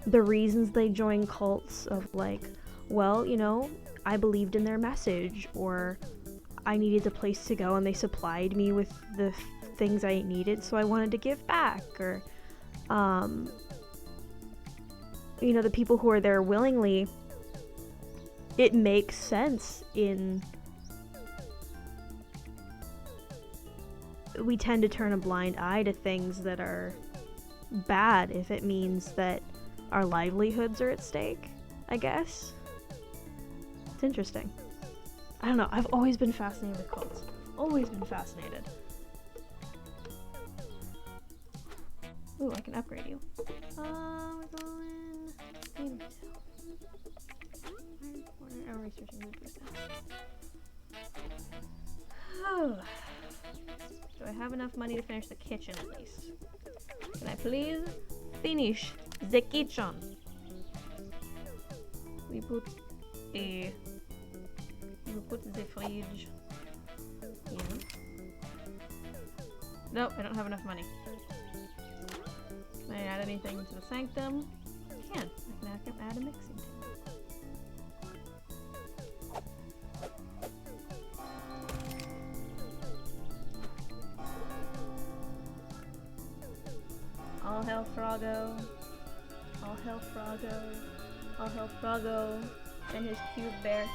the reasons they join cults of like, well, you know, I believed in their message, or I needed a place to go and they supplied me with the things I needed, so I wanted to give back, or you know, the people who are there willingly, it makes sense. We tend to turn a blind eye to things that are bad if it means that our livelihoods are at stake, I guess. It's interesting. I don't know, I've always been fascinated with cults. Always been fascinated. Ooh, I can upgrade you. We're going... I'm researching movers now. Do I have enough money to finish the kitchen at least? Can I please finish the kitchen? We put the fridge here. Nope, I don't have enough money. Can I add anything to the sanctum? I can. I can add a mixing table. All hail Froggo. All hail Froggo. All hail Froggo and his cute bear.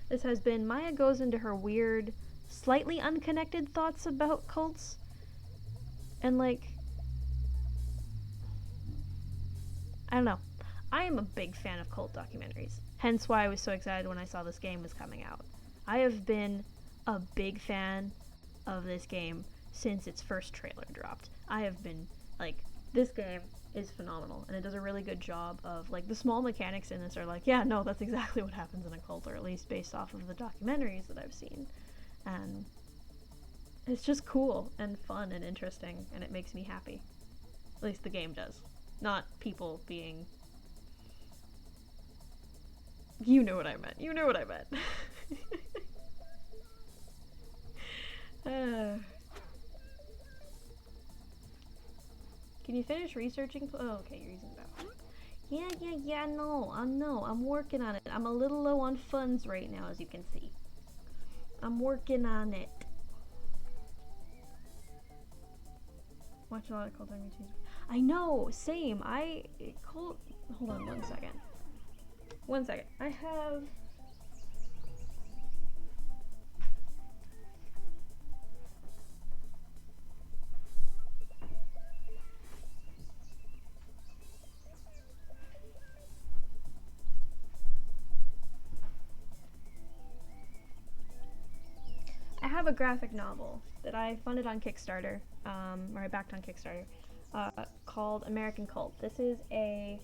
This has been Maya goes into her weird, slightly unconnected thoughts about cults. And like, I don't know. I am a big fan of cult documentaries. Hence why I was so excited when I saw this game was coming out. I have been a big fan of this game since its first trailer dropped. I have been, like, this game is phenomenal, and it does a really good job of, like, the small mechanics in this are like, yeah, no, that's exactly what happens in a cult, or at least based off of the documentaries that I've seen. And it's just cool and fun and interesting, and it makes me happy. At least the game does. Not people being... You know what I meant. You know what I meant. Can you finish researching? Oh, okay, you're using that. Yeah, no, I'm working on it. I'm a little low on funds right now, as you can see. I'm working on it. Watch a lot of cult on YouTube. I know, same. Hold on 1 second. 1 second. I have... have a graphic novel that I funded on Kickstarter, or I backed on Kickstarter, called American Cult. This is a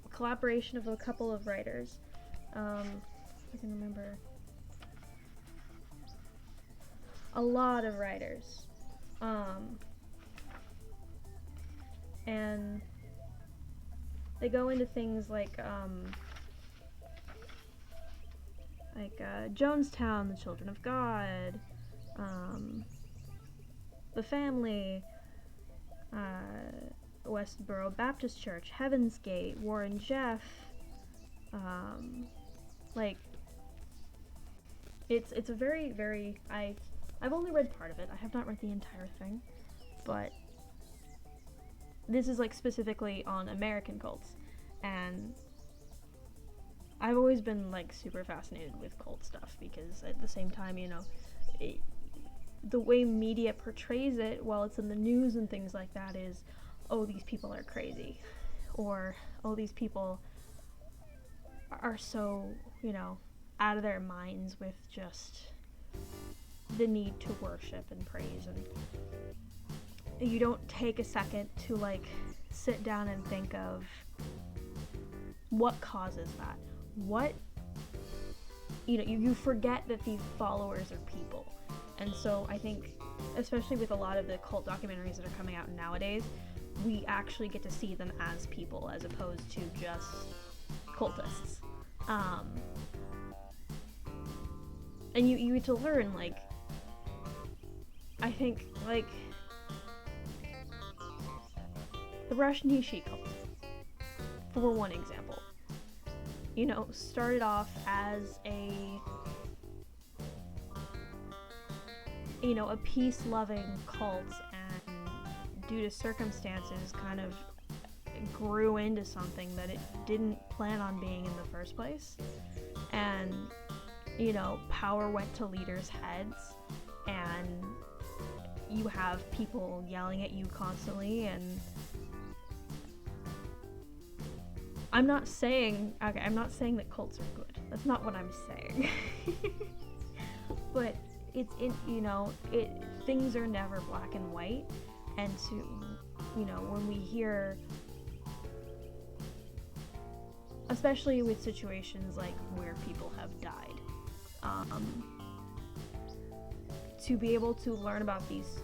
collaboration of a couple of writers. I can remember a lot of writers, and they go into things like Jonestown, The Children of God, The Family, Westboro Baptist Church, Heaven's Gate, Warren Jeff. Like, it's a very, very, I've only read part of it. I have not read the entire thing, but this is like specifically on American cults, and I've always been like super fascinated with cult stuff because at the same time, you know, the way media portrays it while it's in the news and things like that is, oh, these people are crazy, or oh, these people are so, you know, out of their minds with just the need to worship and praise, and you don't take a second to like sit down and think of what causes that. What, you know, you forget that these followers are people. And so I think, especially with a lot of the cult documentaries that are coming out nowadays, we actually get to see them as people as opposed to just cultists. And you get to learn, like, I think, like, the Russian Nishi cult, for one example, you know, started off as a, you know, a peace-loving cult, and due to circumstances kind of grew into something that it didn't plan on being in the first place. And, you know, power went to leaders' heads, and you have people yelling at you constantly, and I'm not saying that cults are good. That's not what I'm saying. But it's in, you know, things are never black and white, and to, you know, when we hear, especially with situations like where people have died, to be able to learn about these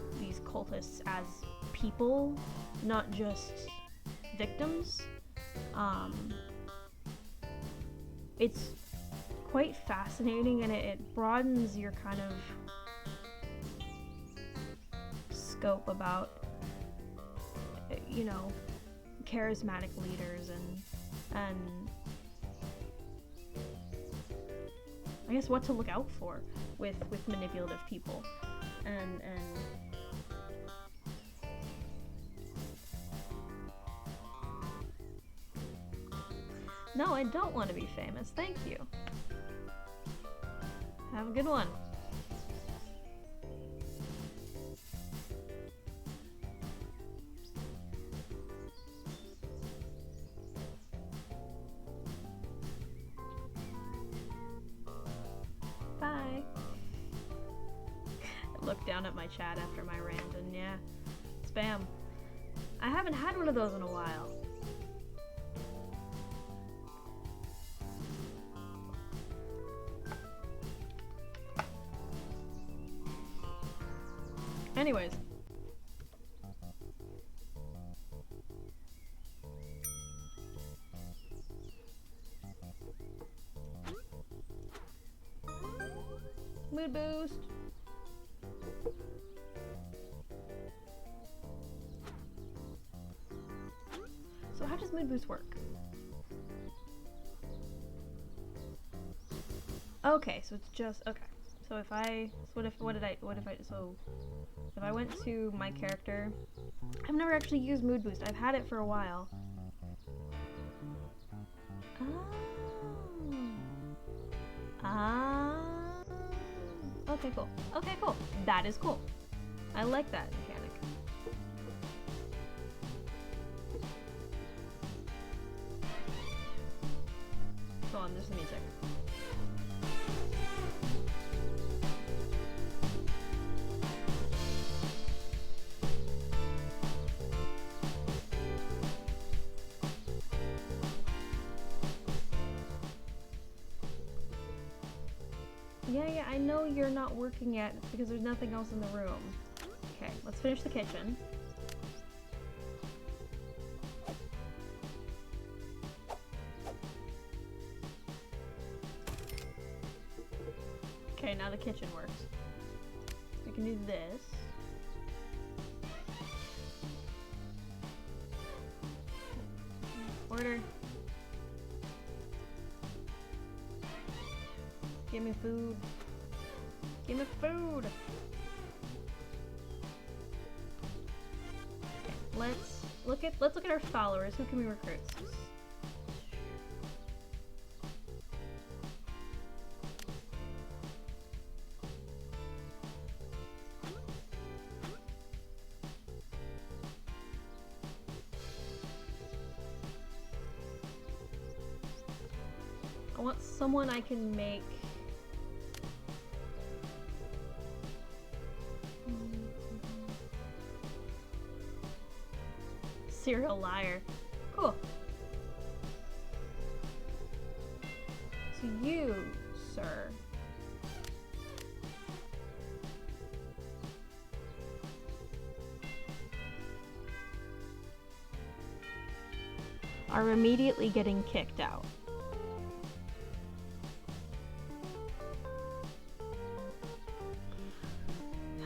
cultists as people, not just victims, it's quite fascinating, and it broadens your kind of scope about, you know, charismatic leaders and I guess what to look out for with manipulative people, and no, I don't want to be famous. Thank you. Have a good one. Bye. I looked down at my chat after my rant, and yeah, spam. I haven't had one of those in a while. Anyways. Mood boost. So how does mood boost work? Okay, so it's just, okay. So if I, if I went to my character, I've never actually used mood boost. I've had it for a while. Okay, cool. Okay, cool. That is cool. I like that mechanic. Hold on, just give me a second. Yeah, I know you're not working yet because there's nothing else in the room. Okay, let's finish the kitchen. Okay, now the kitchen works. We can do this. Order. Give me food. Give me food. Okay, let's look at our followers. Who can we recruit? I want someone I can make. Serial liar. Cool. So you, sir. Are immediately getting kicked out.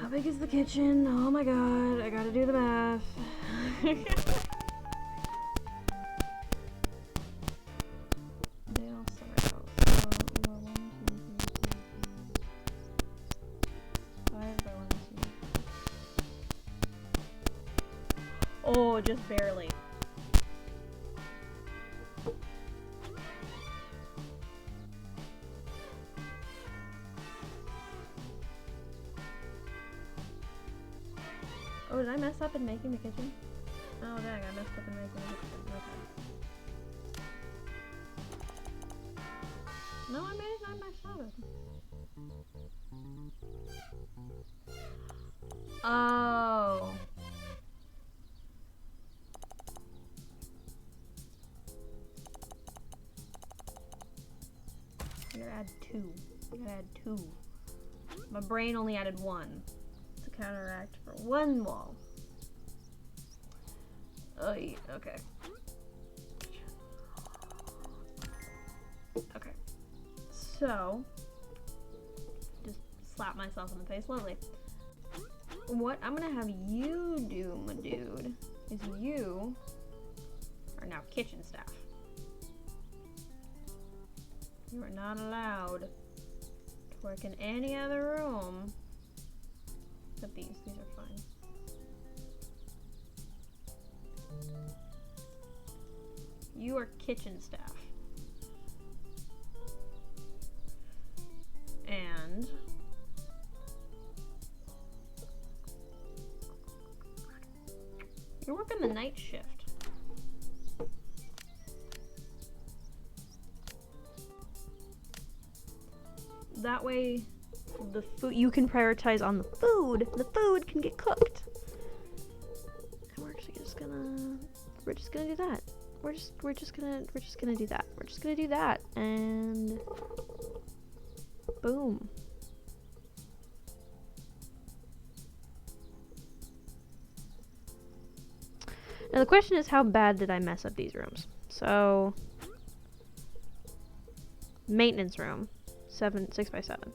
How big is the kitchen? Oh my god, I gotta do the math. They all start out. So you are 1, 2, 3, 4, 5 by 1, 2. Oh, just barely. Oh, did I mess up in making the kitchen? Oh, dang, I messed up in making the kitchen. Okay. No, I messed up. Oh. I gotta add 2. I gotta add 2. My brain only added 1. To counteract for 1 wall. Oh, yeah, okay. Okay. So, just slap myself in the face. Lovely. What I'm gonna have you do, my dude, is you are now kitchen staff. You are not allowed to work in any other room except these. These are fine. You are kitchen staff. And you're working the night shift. That way the food you can prioritize on the food. The food can get cooked. And we're just gonna do that. We're just gonna do that. We're just gonna do that, and boom. Now the question is, how bad did I mess up these rooms? So, maintenance room, 6 by 7.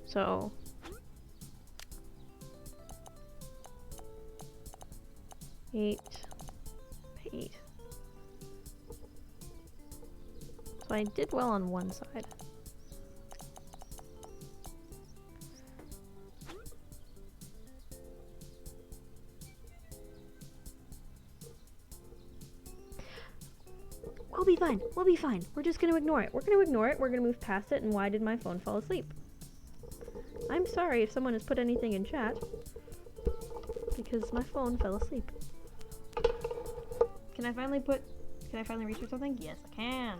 So, eight. So I did well on one side. We'll be fine. We'll be fine. We're just gonna ignore it. We're gonna ignore it. We're gonna move past it. And why did my phone fall asleep? I'm sorry if someone has put anything in chat, because my phone fell asleep. Can I finally research something? Yes, I can.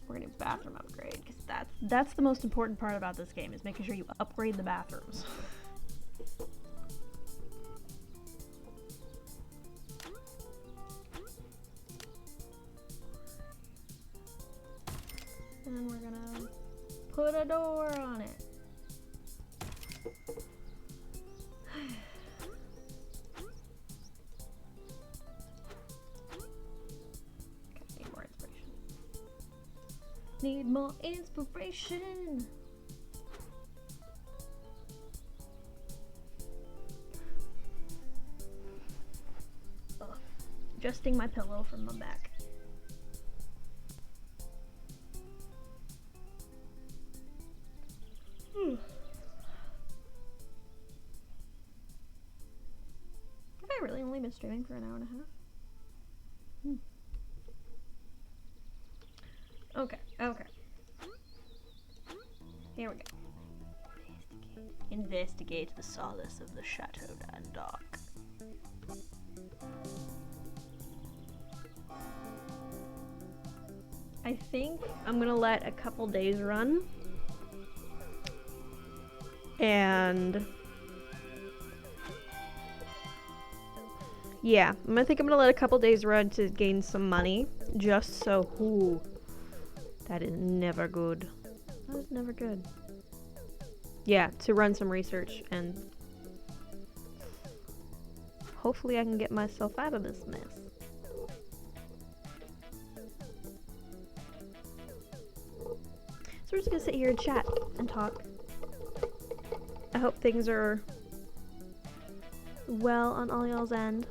We're gonna do bathroom upgrade, because that's the most important part about this game, is making sure you upgrade the bathrooms. And then we're gonna put put a door on it. Okay, need more inspiration. Need more inspiration. Ugh. Adjusting my pillow from my back. Have I really only been streaming for an hour and a half? Okay, okay. Here we go. Investigate the solace of the Chateau d'Andoc. I think I'm gonna let a couple days run. And yeah, I think I'm gonna let a couple days run to gain some money, just so. Ooh, that is never good. That is never good. Yeah, to run some research and hopefully I can get myself out of this mess. So we're just gonna sit here and chat and talk. I hope things are well on all y'all's end.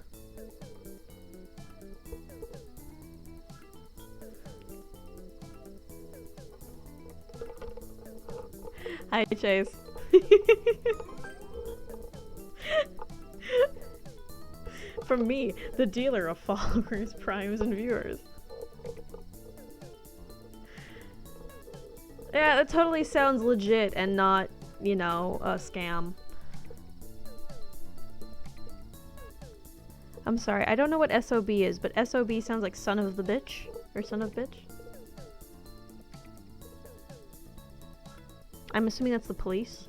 Hi, Chase. From me, the dealer of followers, primes, and viewers. Yeah, that totally sounds legit and not, you know, a scam. I'm sorry, I don't know what SOB is, but SOB sounds like son of the bitch, or son of bitch. I'm assuming that's the police.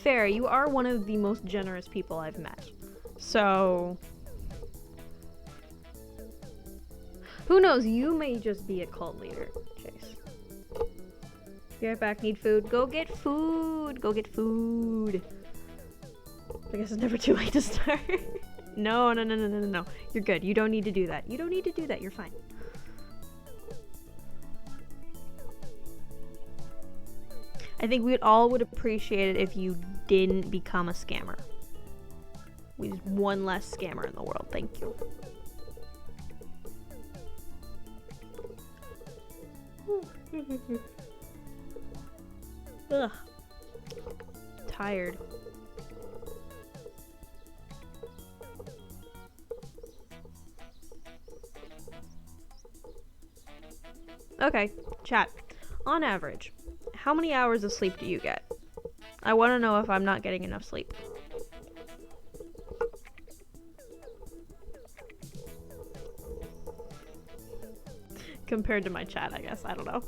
Fair, you are one of the most generous people I've met. So who knows, you may just be a cult leader, Chase. Be right back, need food. Go get food! Go get food! I guess it's never too late to start. No. You're good. You don't need to do that. You don't need to do that. You're fine. I think we all would appreciate it if you didn't become a scammer. We just one less scammer in the world. Thank you. Ugh. Tired. Okay, chat. On average, how many hours of sleep do you get? I want to know if I'm not getting enough sleep. Compared to my chat, I guess. I don't know.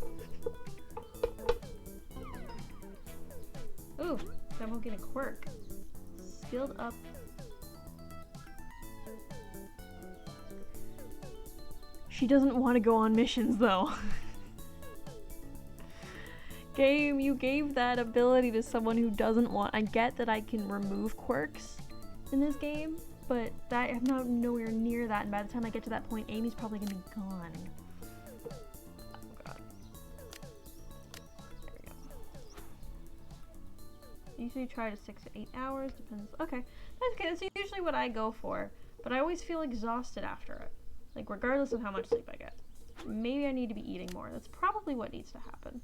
Ooh, someone get a quirk. Skilled up. She doesn't want to go on missions, though. Game, you gave that ability to someone who doesn't want. I get that I can remove quirks in this game, but that I'm not nowhere near that, and by the time I get to that point, Amy's probably gonna be gone. Oh god. There we go. Usually try to 6 to 8 hours, depends. Okay, that's okay. That's usually what I go for, but I always feel exhausted after it. Like, regardless of how much sleep I get. Maybe I need to be eating more. That's probably what needs to happen.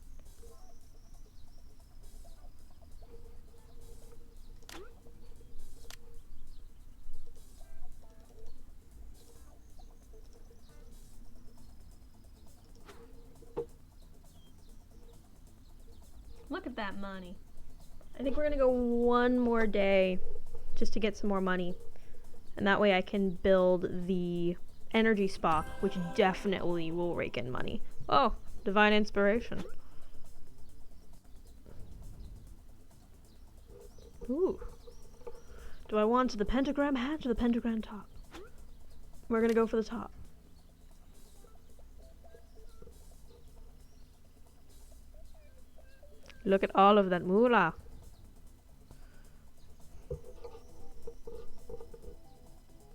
Look at that money. I think we're gonna go one more day just to get some more money. And that way I can build the energy spa, which definitely will rake in money. Oh, divine inspiration. Ooh. Do I want the pentagram hat or the pentagram top? We're gonna go for the top. Look at all of that moolah.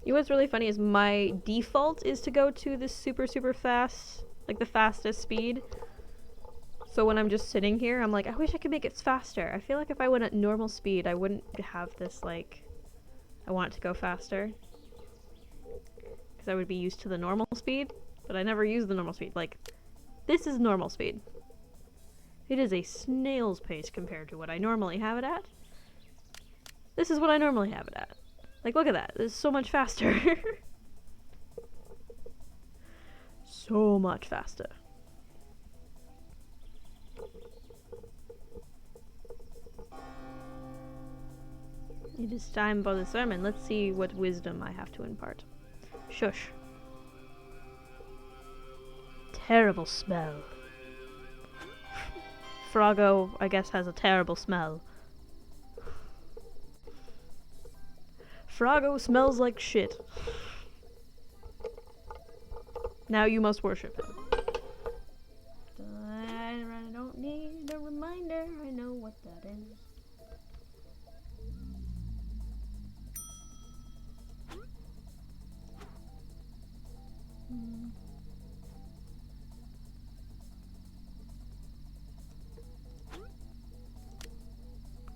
You know what's really funny is my default is to go to the super fast, like the fastest speed. So when I'm just sitting here, I'm like, I wish I could make it faster. I feel like if I went at normal speed, I wouldn't have this, like, I want it to go faster. Because I would be used to the normal speed, but I never use the normal speed. Like, this is normal speed. It is a snail's pace compared to what I normally have it at. This is what I normally have it at. Like, look at that. This is so much faster. So much faster. It is time for the sermon. Let's see what wisdom I have to impart. Shush. Terrible smell. Froggo, I guess, has a terrible smell. Froggo smells like shit. Now you must worship him. I don't need a reminder. I know what that is.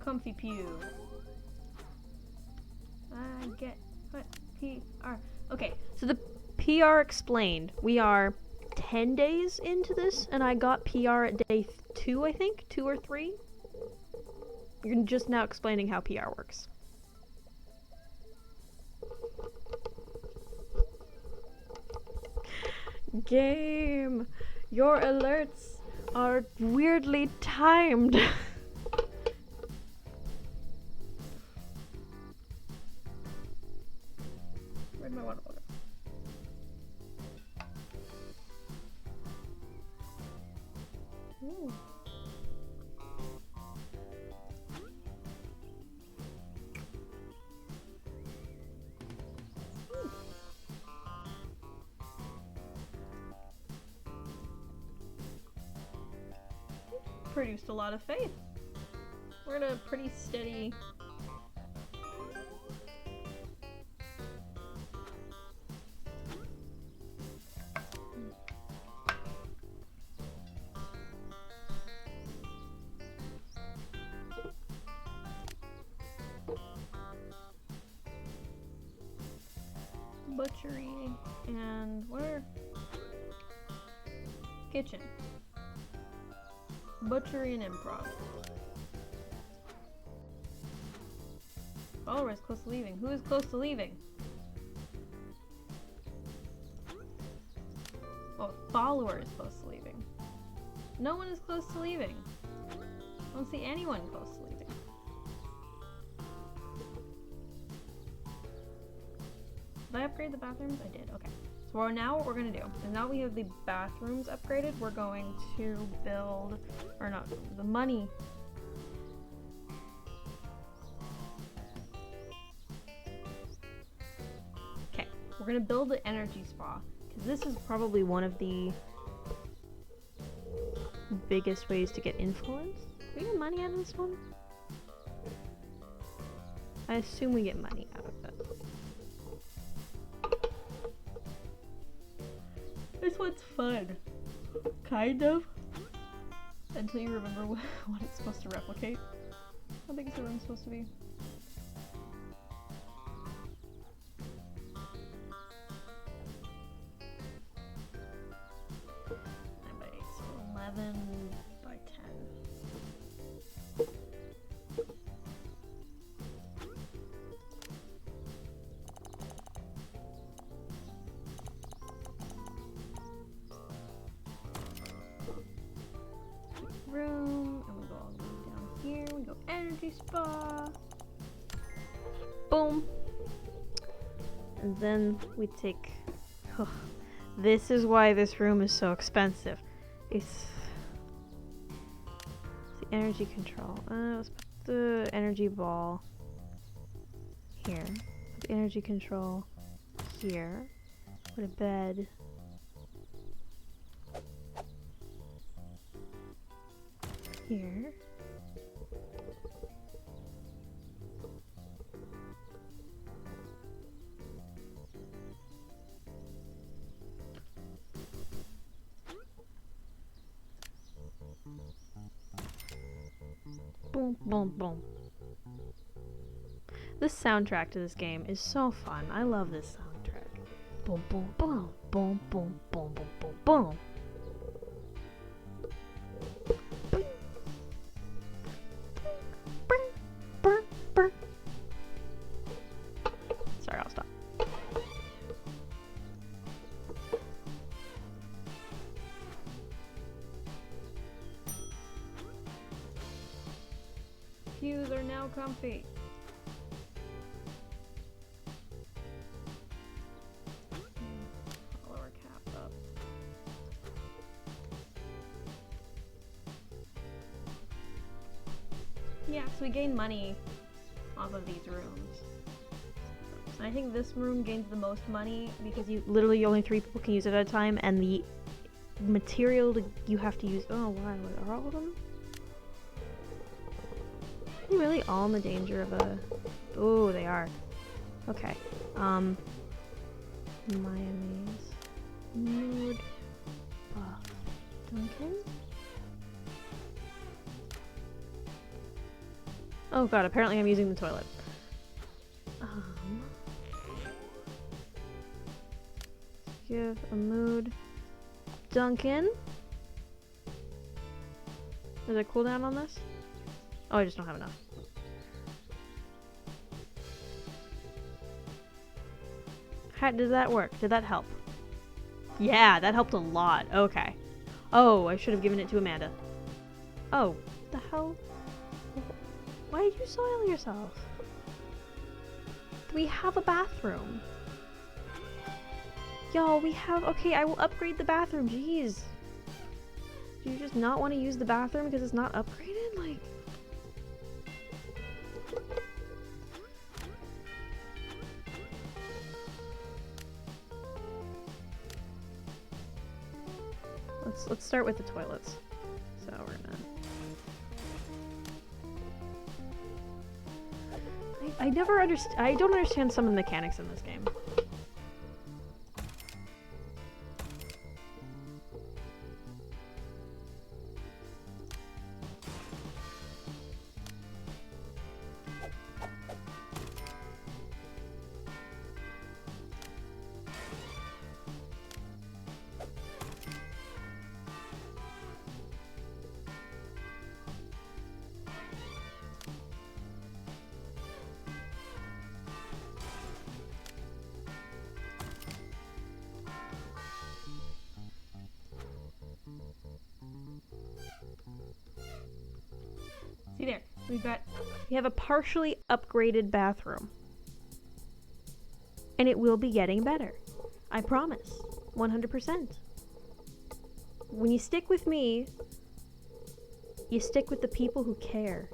Comfy pew. I get what PR. Okay, so the PR explained. We are 10 days into this, and I got PR at day 2, I think? 2 or 3? You're just now explaining how PR works. Game! Your alerts are weirdly timed. Where'd my water bottle go? Ooh. Produced a lot of faith. We're in a pretty steady... butchery and where? Kitchen. Butchery and improv. Follower is close to leaving. Who is close to leaving? Oh, follower is close to leaving. No one is close to leaving. I don't see anyone close to leaving. Did I upgrade the bathrooms? I did, okay. So now what we're gonna do is now we have the bathrooms upgraded, we're going to build, or not, the money. Okay, we're gonna build the energy spa, because this is probably one of the biggest ways to get influence. Do we get money out of this one? I assume we get money out of it. This one's fun. Kind of. Until you remember what it's supposed to replicate. How big is the room supposed to be? 9 by 8, so 11 by 10. Room, and we go all the way down here. We go energy spa. Boom. And then we take This is why this room is so expensive. It's the energy control. Let's put the energy ball here. Put the energy control here. Put a bed here. Boom, boom, boom. This soundtrack to this game is so fun. I love this soundtrack. Boom, boom, boom, boom, boom, boom, boom, boom, boom. Sorry, I'll stop. Pews are now comfy. Lower cap up. Yeah, so we gain money off of these rooms. And I think this room gains the most money because literally only 3 people can use it at a time, and the material you have to use. Oh wow, are all of them? Are they really all in the danger of a? Oh, they are. Okay. Miyamaze. Nude. Buff. Duncan. Oh god, apparently I'm using the toilet. Give a mood. Duncan? Is there a cooldown on this? Oh, I just don't have enough. How did that work? Did that help? Yeah, that helped a lot. Okay. Oh, I should have given it to Amanda. Oh, what the hell? Why did you soil yourself? We have a bathroom. Y'all, we have... Okay, I will upgrade the bathroom. Jeez. Do you just not want to use the bathroom because it's not upgraded? Like... Let's start with the toilets. So we're gonna... I don't understand some of the mechanics in this game. See there, we have a partially upgraded bathroom. And it will be getting better. I promise. 100%. When you stick with me, you stick with the people who care.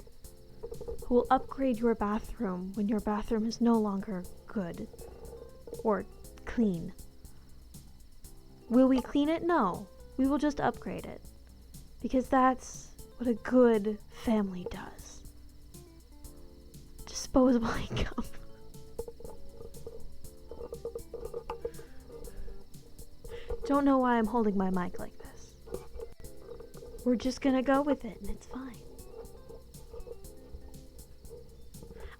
Who will upgrade your bathroom when your bathroom is no longer good. Or clean. Will we clean it? No. We will just upgrade it. Because that's what a good family does. Disposable income. Don't know why I'm holding my mic like this. We're just gonna go with it and it's fine.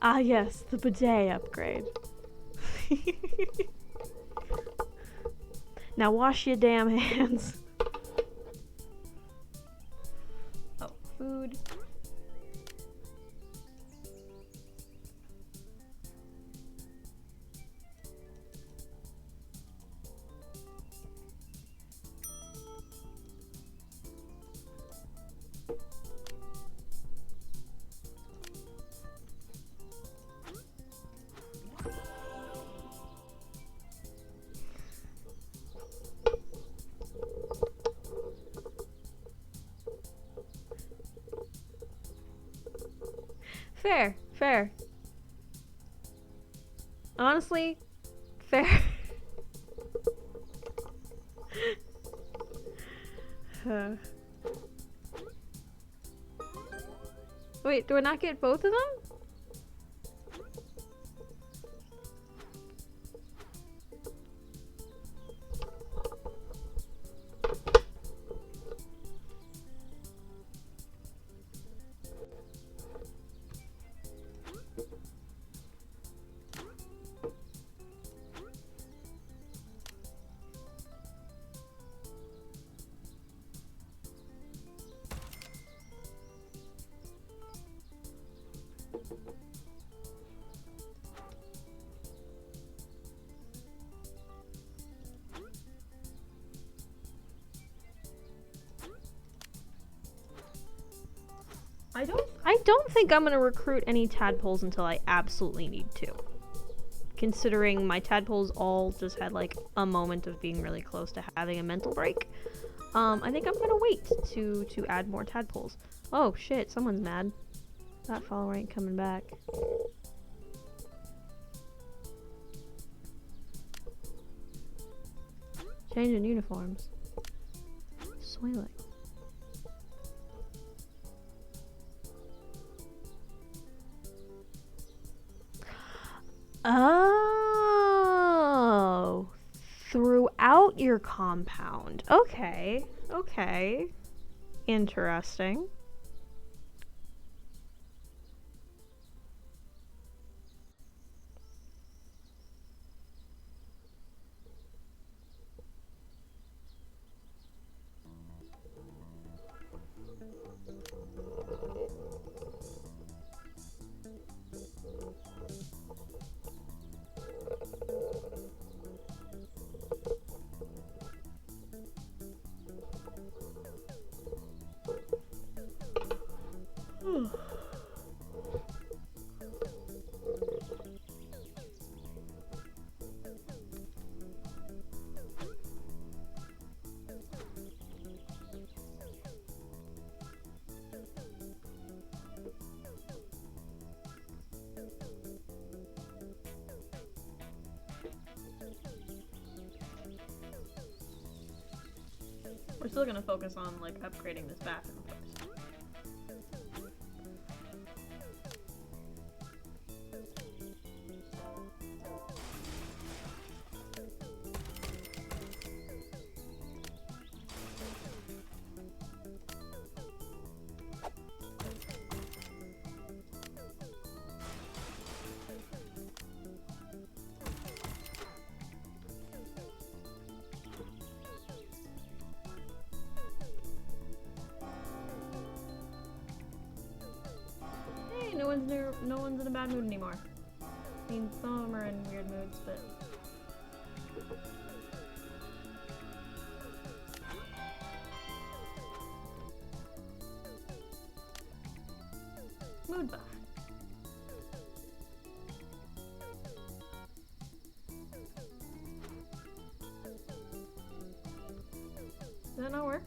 Ah yes, the bidet upgrade. Now wash your damn hands. Oh, food. fair, fair. Honestly, fair. Wait, do I not get both of them? I don't think I'm gonna recruit any tadpoles until I absolutely need to. Considering my tadpoles all just had like a moment of being really close to having a mental break. I think I'm gonna wait to add more tadpoles. Oh shit, someone's mad. That follower ain't coming back. Changing uniforms. Soiling. Oh, throughout your compound. Okay, okay. Interesting. We're still gonna focus on like upgrading this bathroom first. No one's in a bad mood anymore. I mean, some of them are in weird moods, but... Mood buff. Does that not work?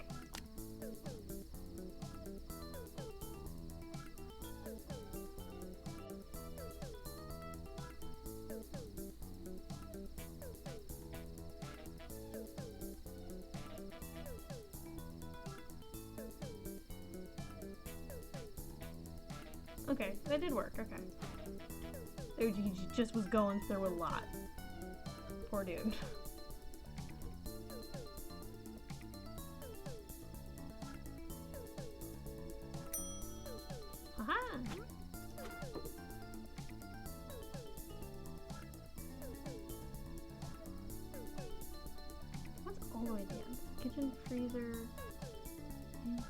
Okay, that did work, okay. He just was going through a lot. Poor dude. Aha! What's all the way at the end? Kitchen, freezer... Yeah.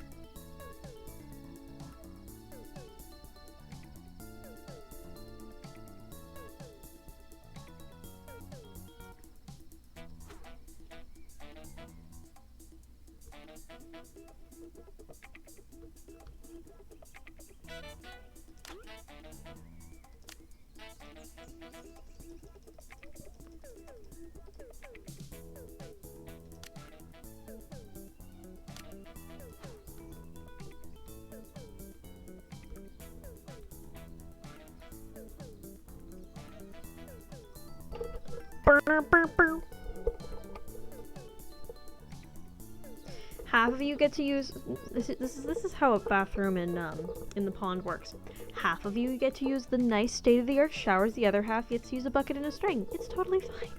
Half of you get to use this is how a bathroom in the pond works. Half of you get to use the nice state-of-the-art showers, the other half gets to use a bucket and a string. It's totally fine.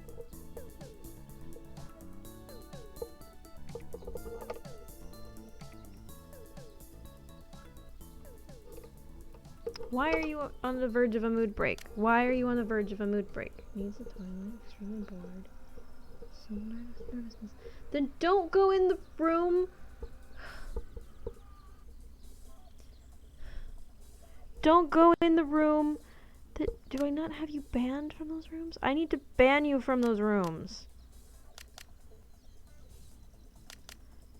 Why are you on the verge of a mood break? Why are you on the verge of a mood break? Needs a toilet, extremely bored. So nervousness. Then don't go in the room. Don't go in the room. Do I not have you banned from those rooms? I need to ban you from those rooms.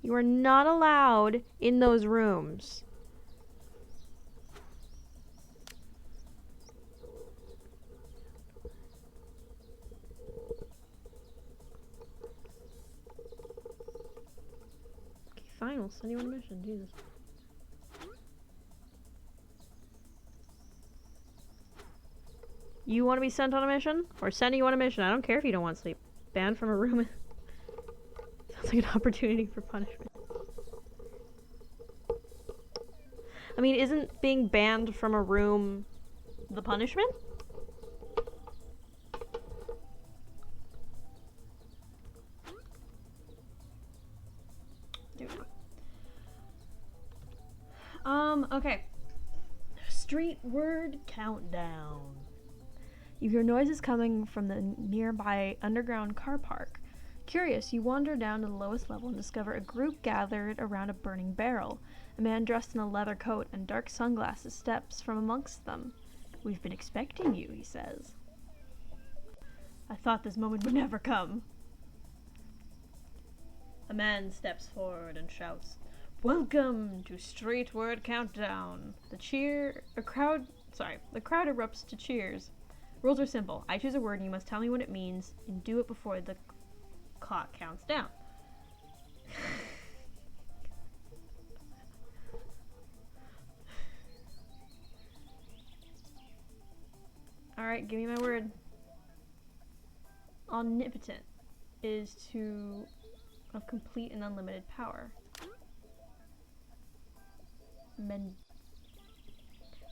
You are not allowed in those rooms. Okay, fine, we'll send you on a mission. Jesus. You want to be sent on a mission? Or sending you on a mission? I don't care if you don't want sleep. Banned from a room. Sounds like an opportunity for punishment. I mean, isn't being banned from a room the punishment? Okay. Street word countdown. You hear noises coming from the nearby underground car park. Curious, you wander down to the lowest level and discover a group gathered around a burning barrel. A man dressed in a leather coat and dark sunglasses steps from amongst them. "We've been expecting you," he says. "I thought this moment would never come." A man steps forward and shouts, "Welcome to Street Word Countdown." The crowd erupts to cheers. Rules are simple. I choose a word and you must tell me what it means and do it before the clock counts down. Alright, give me my word. Omnipotent is of complete and unlimited power.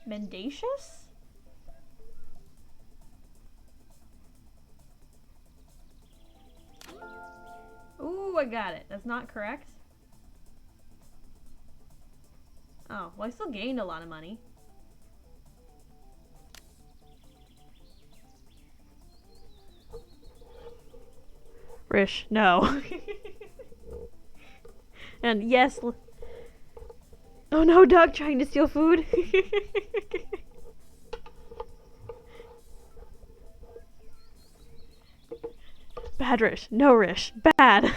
Mendacious? Ooh, I got it. That's not correct. Oh, well, I still gained a lot of money. Rish, no. And yes. Oh no, dog trying to steal food. Bad Rish. No Rish. Bad.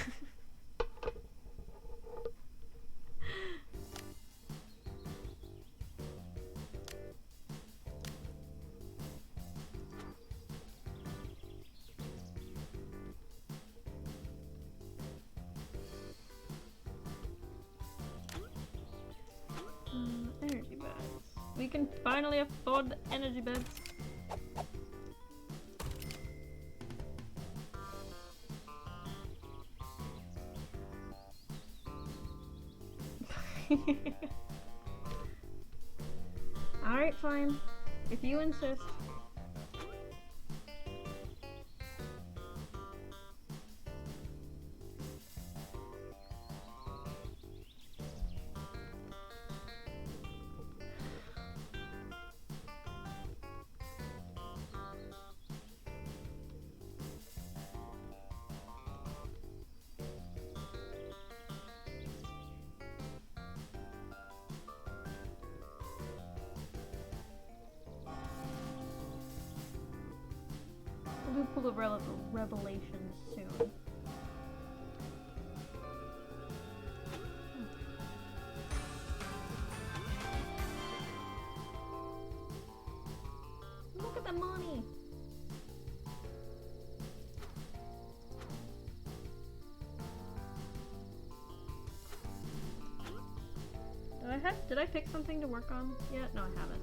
Energy beds. We can finally afford the energy beds. Alright, fine. If you insist. We'll pull the revelations soon. Look at the money! Did I pick something to work on yet? No, I haven't.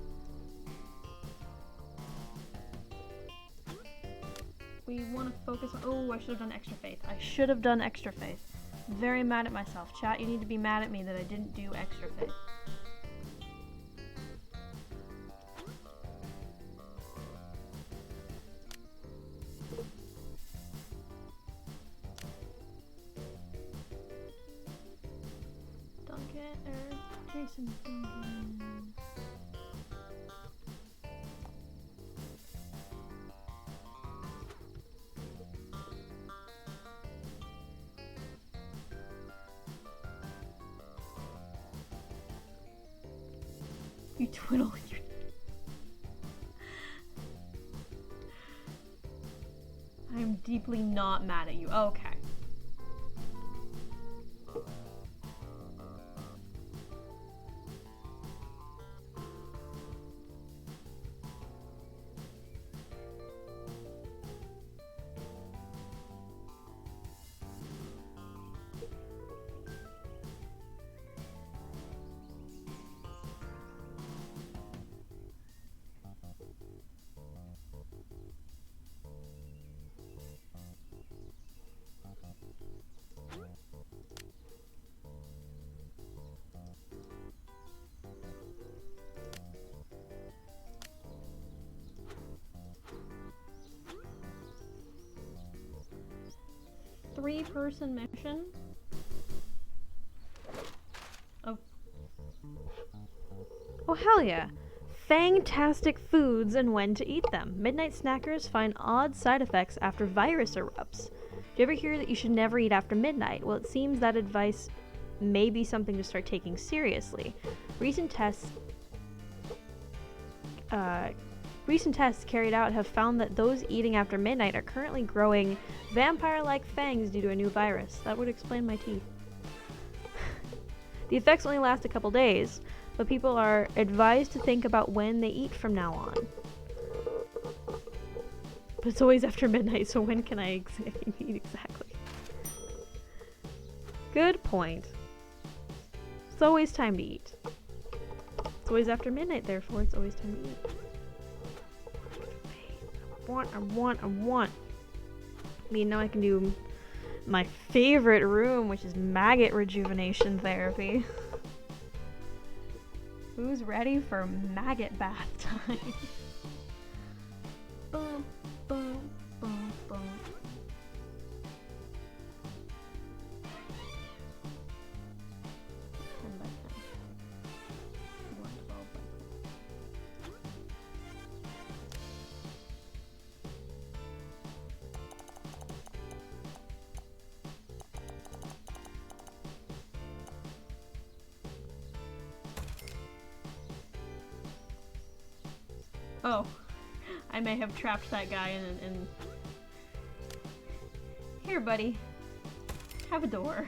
we want to focus on... Oh, I should have done extra faith. I should have done extra faith. Very mad at myself. Chat, you need to be mad at me that I didn't do extra faith. Jason Duncan. You twiddle your... I'm deeply not mad at you. Okay. Three-person mission? Oh, hell yeah. Fantastic foods and when to eat them. Midnight snackers find odd side effects after virus erupts. Do you ever hear that you should never eat after midnight? Well, it seems that advice may be something to start taking seriously. Recent tests carried out have found that those eating after midnight are currently growing vampire-like fangs due to a new virus. That would explain my teeth. The effects only last a couple days, but people are advised to think about when they eat from now on. But it's always after midnight, so when can I eat exactly? Good point. It's always time to eat. It's always after midnight, therefore it's always time to eat. I want. I mean, now I can do my favorite room, which is maggot rejuvenation therapy. Who's ready for maggot bath time? Bum, bum, bum, bum. Oh, I may have trapped that guy in... Here, buddy. Have a door.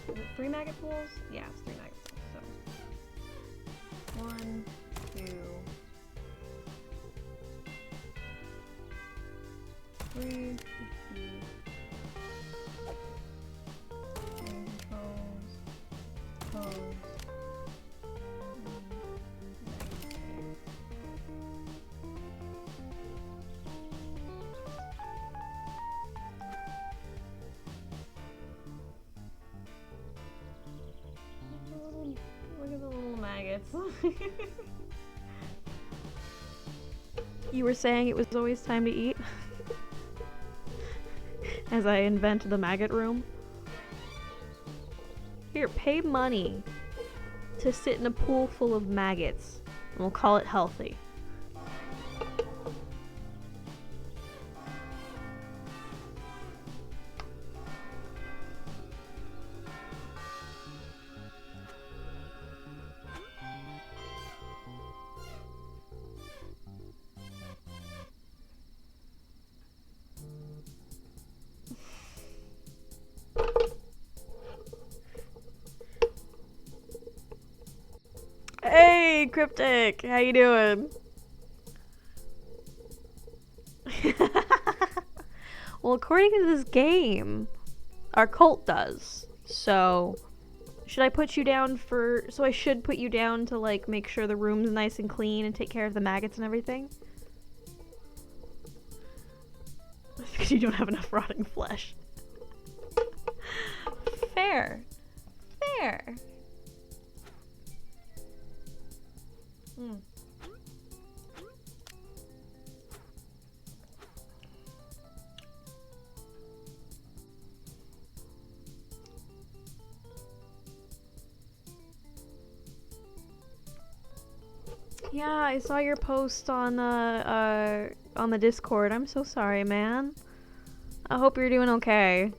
Is it 3 maggot pools? Yeah, it's 3 maggot pools, so... 1, 2... 3, Look at the little maggots. You were saying it was always time to eat? As I invent the maggot room. Here, pay money to sit in a pool full of maggots, and we'll call it healthy. Hey, Cryptic! How you doing? Well, according to this game, our cult does. So, should I put you down for... So I should put you down to, like, make sure the room's nice and clean and take care of the maggots and everything? Because you don't have enough rotting flesh. Fair. Fair. Hmm. Yeah, I saw your post on the Discord. I'm so sorry, man. I hope you're doing okay.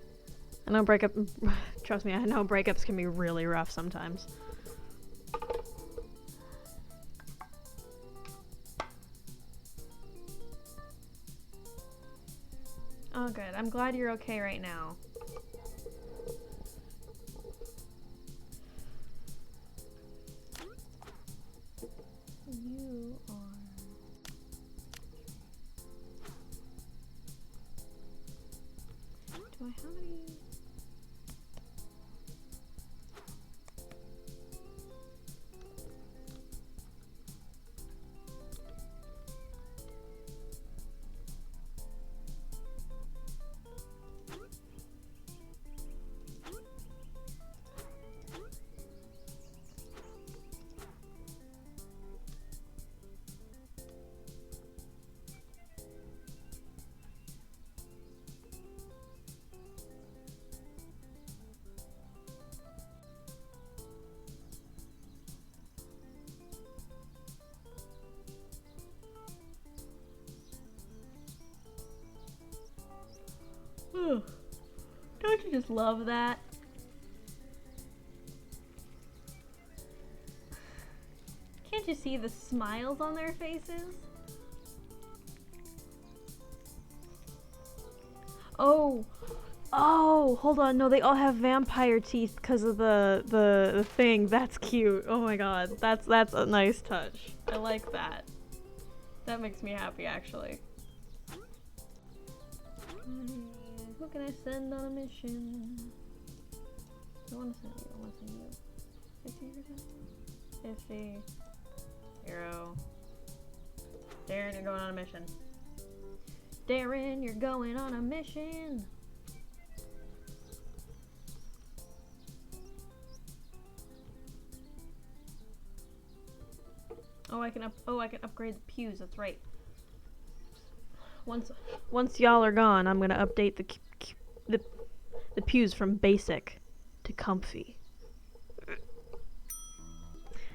I know trust me, I know breakups can be really rough sometimes. Oh, good. I'm glad you're okay right now. You are... Do I have any... Don't you just love that? Can't you see the smiles on their faces? Oh, hold on. No, they all have vampire teeth because of the thing. That's cute. Oh my god, that's a nice touch. I like that. That makes me happy, actually. Who can I send on a mission? I want to send you. I want to send you. Iffy. Hero. Darren, you're going on a mission. Darren, you're going on a mission. Oh, I can upgrade the pews. That's right. Once y'all are gone, I'm gonna update the pews from basic to comfy.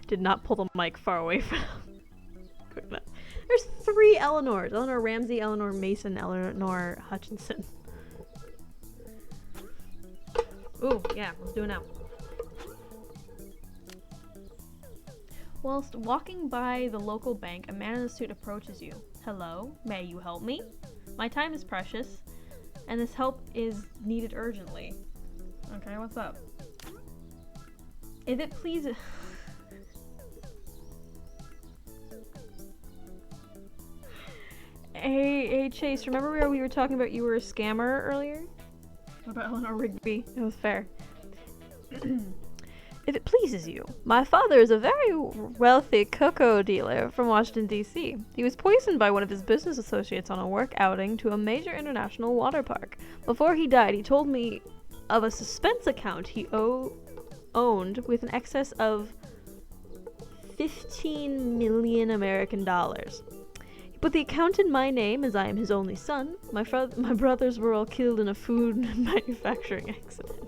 Did not pull the mic far away from. There's 3 Eleanors: Eleanor Ramsey, Eleanor Mason, Eleanor Hutchinson. Ooh, yeah, let's do it now. Whilst walking by the local bank, a man in a suit approaches you. Hello, may you help me? My time is precious, and this help is needed urgently. Okay, what's up? If it pleases... Hey, Chase, remember where we were talking about you were a scammer earlier? What about Eleanor Rigby? It was fair. If it pleases you, my father is a very wealthy cocoa dealer from Washington, D.C. He was poisoned by one of his business associates on a work outing to a major international water park. Before he died, he told me of a suspense account he owned with an excess of 15 million American dollars. He put the account in my name as I am his only son. My brothers were all killed in a food manufacturing accident.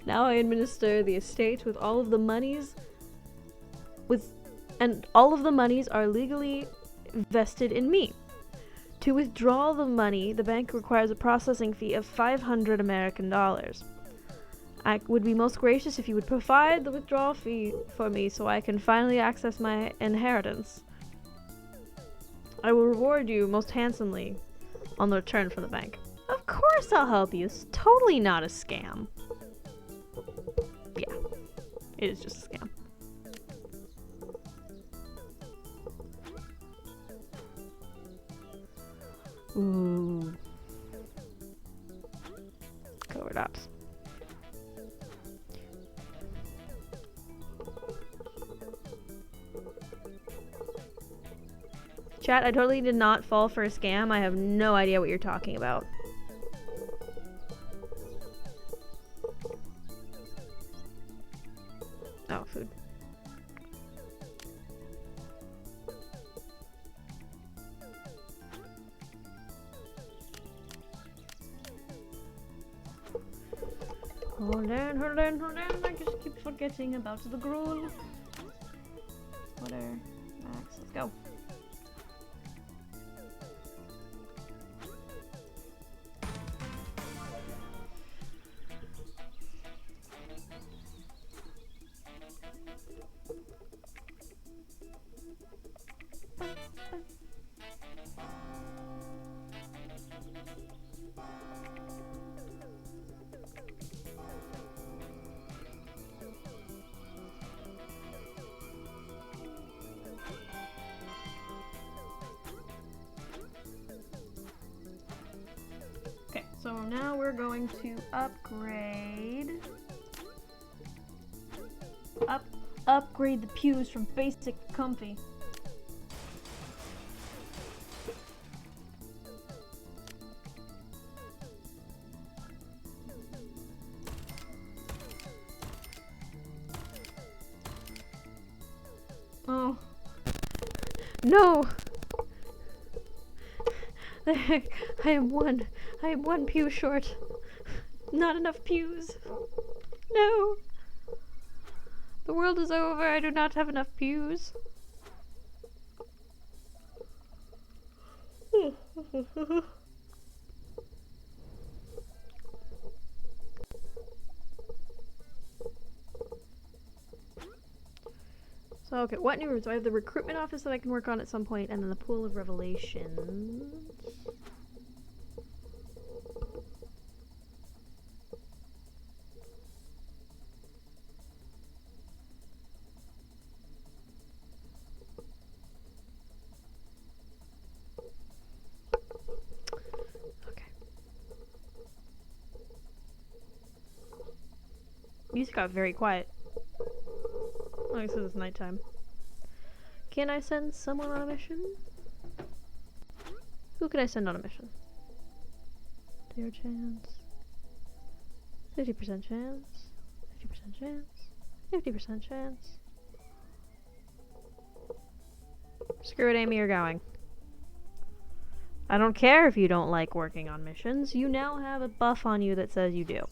Now I administer the estate with all of the monies and all of the monies are legally vested in me. To withdraw the money, the bank requires a processing fee of 500 American dollars. I would be most gracious if you would provide the withdrawal fee for me so I can finally access my inheritance. I will reward you most handsomely on the return from the bank. Of course I'll help you. It's totally not a scam. Yeah, it is just a scam. Ooh. dots. Chat, I totally did not fall for a scam. I have no idea what you're talking about. Oh, food. Hold on, hold on, hold on. I just keep forgetting about the gruel. Water. Max, let's go. Okay, so now we're going to upgrade. Upgrade the pews from basic to comfy. Oh. No! I am one pew short. Not enough pews. No! The world is over, I do not have enough pews. So, okay, what new rooms? I have the recruitment office that I can work on at some point, and then the pool of revelations. Okay. Music got very quiet. Oh, I guess it's nighttime. Can I send someone on a mission? Who can I send on a mission? 0 chance. 50% chance. 50% chance. 50% chance. Screw it, Amy, you're going. I don't care if you don't like working on missions. You now have a buff on you that says you do.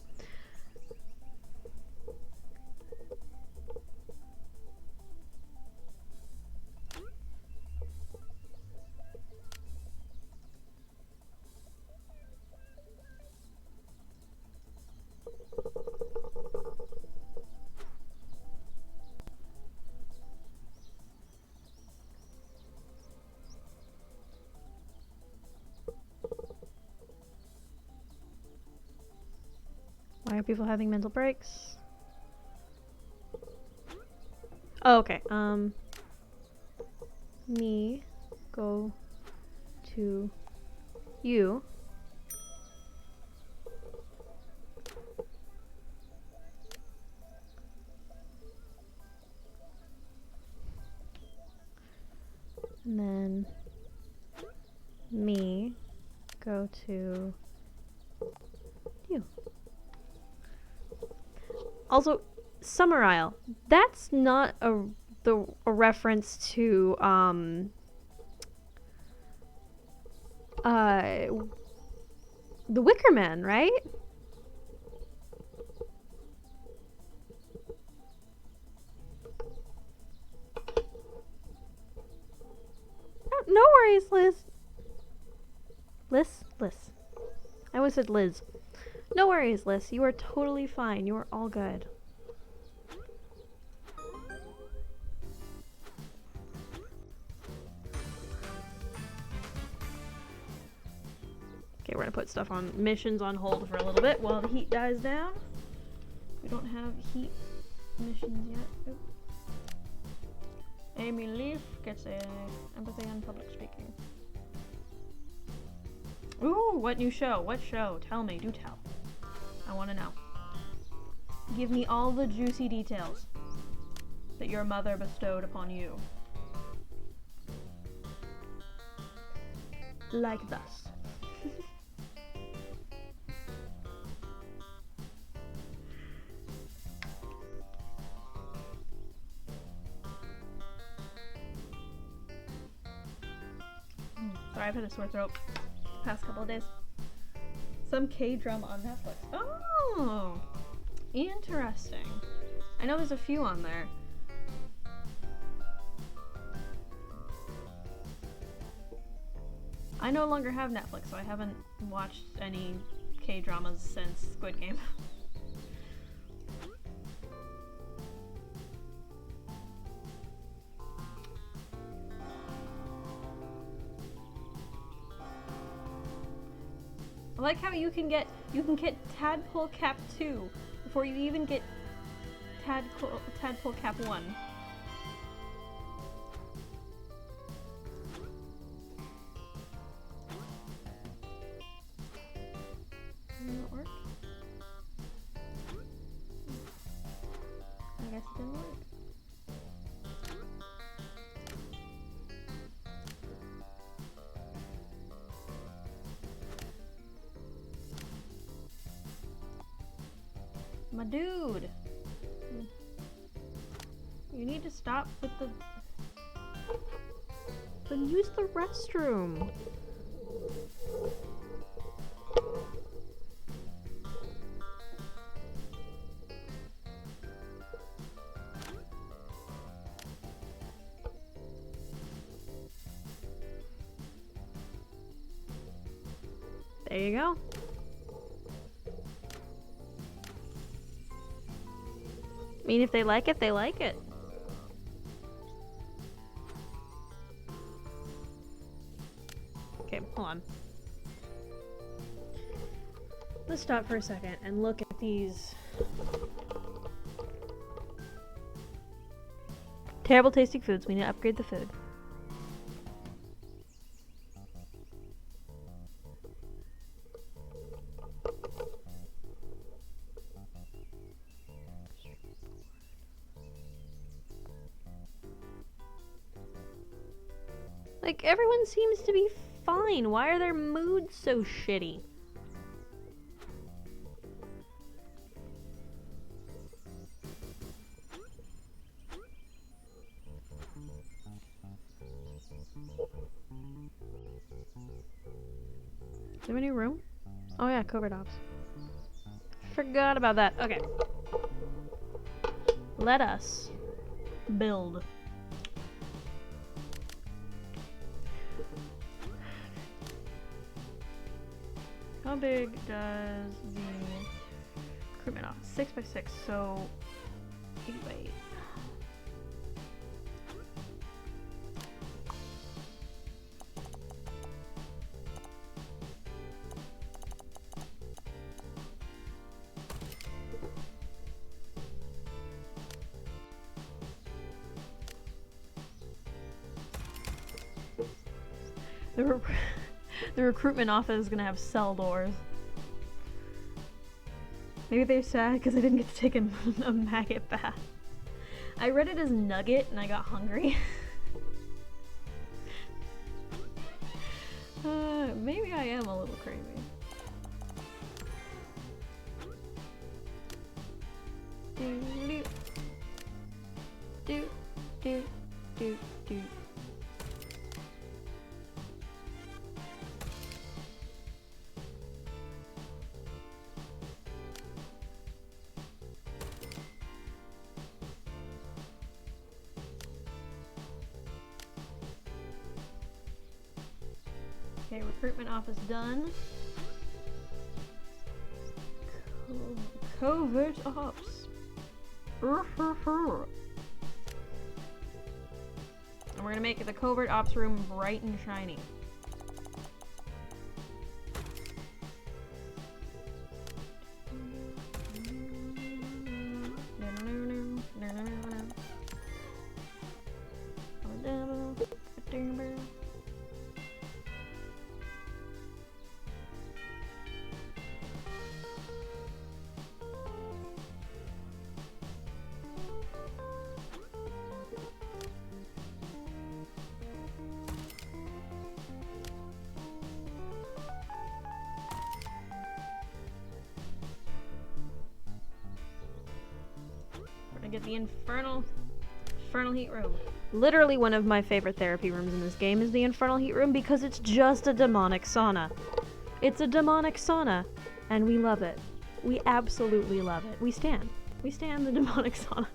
Why are people having mental breaks? Oh, okay. Me go to you. And then me go to you. Also, Summer Isle. That's not a reference to the Wicker Man, right? No worries, Liz. Liz. I always said Liz. No worries, Liz. You are totally fine. You are all good. Okay, we're gonna put stuff on missions on hold for a little bit while the heat dies down. We don't have heat missions yet. Oop. Amy Leaf gets a empathy and public speaking. Ooh, what new show? What show? Tell me, do tell. I want to know. Give me all the juicy details that your mother bestowed upon you. Like thus. Sorry, I've had a sore throat the past couple of days. Some K-drama on Netflix. Oh, interesting. I know there's a few on there. I no longer have Netflix, so I haven't watched any K-dramas since Squid Game. I like how you can get Tadpole Cap 2 before you even get Tadpole Cap 1. Didn't that work? I guess it didn't work. My dude! You need to stop with the... Then use the restroom! There you go. I mean, if they like it, they like it. Okay, hold on. Let's stop for a second and look at these terrible tasting foods. We need to upgrade the food. Like, everyone seems to be fine. Why are their moods so shitty? Is there any room? Oh yeah, covert ops. Forgot about that. Okay. Let us build. How big does the recruitment office? 6 by 6, so 8 by 8. The recruitment office is gonna have cell doors. Maybe they're sad because I didn't get to take a maggot bath. I read it as nugget and I got hungry. Maybe I am a little crazy. Do do do do do. Okay, recruitment office done. Covert ops. And we're gonna make the covert ops room bright and shiny. get the infernal heat room. Literally one of my favorite therapy rooms in this game is the infernal heat room because it's just a demonic sauna. It's a demonic sauna, and we love it. We absolutely love it. We stand the demonic sauna.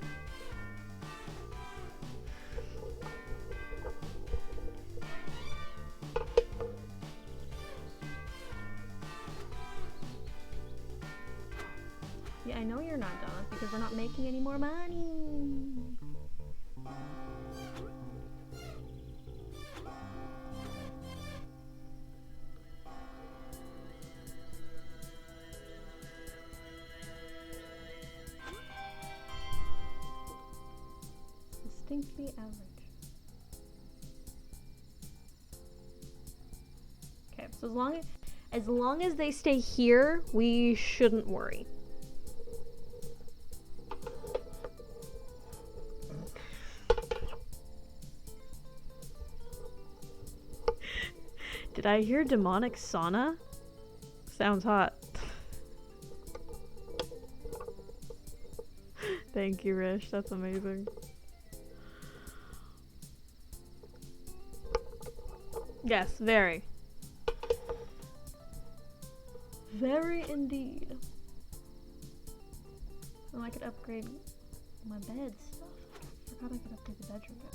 Yeah, I know you're not, Donna, because we're not making any more money. Distinctly average. Okay, so as long as they stay here, we shouldn't worry. Did I hear demonic sauna? Sounds hot. Thank you, Rish. That's amazing. Yes, very. Very indeed. Oh, I could upgrade my bed stuff. I forgot I could upgrade the bedroom bed.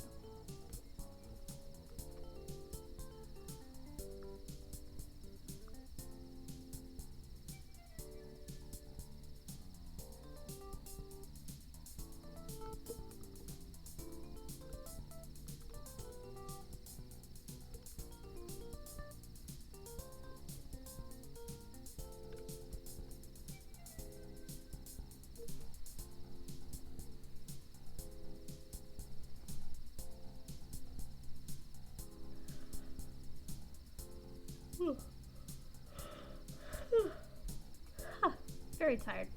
Very tired.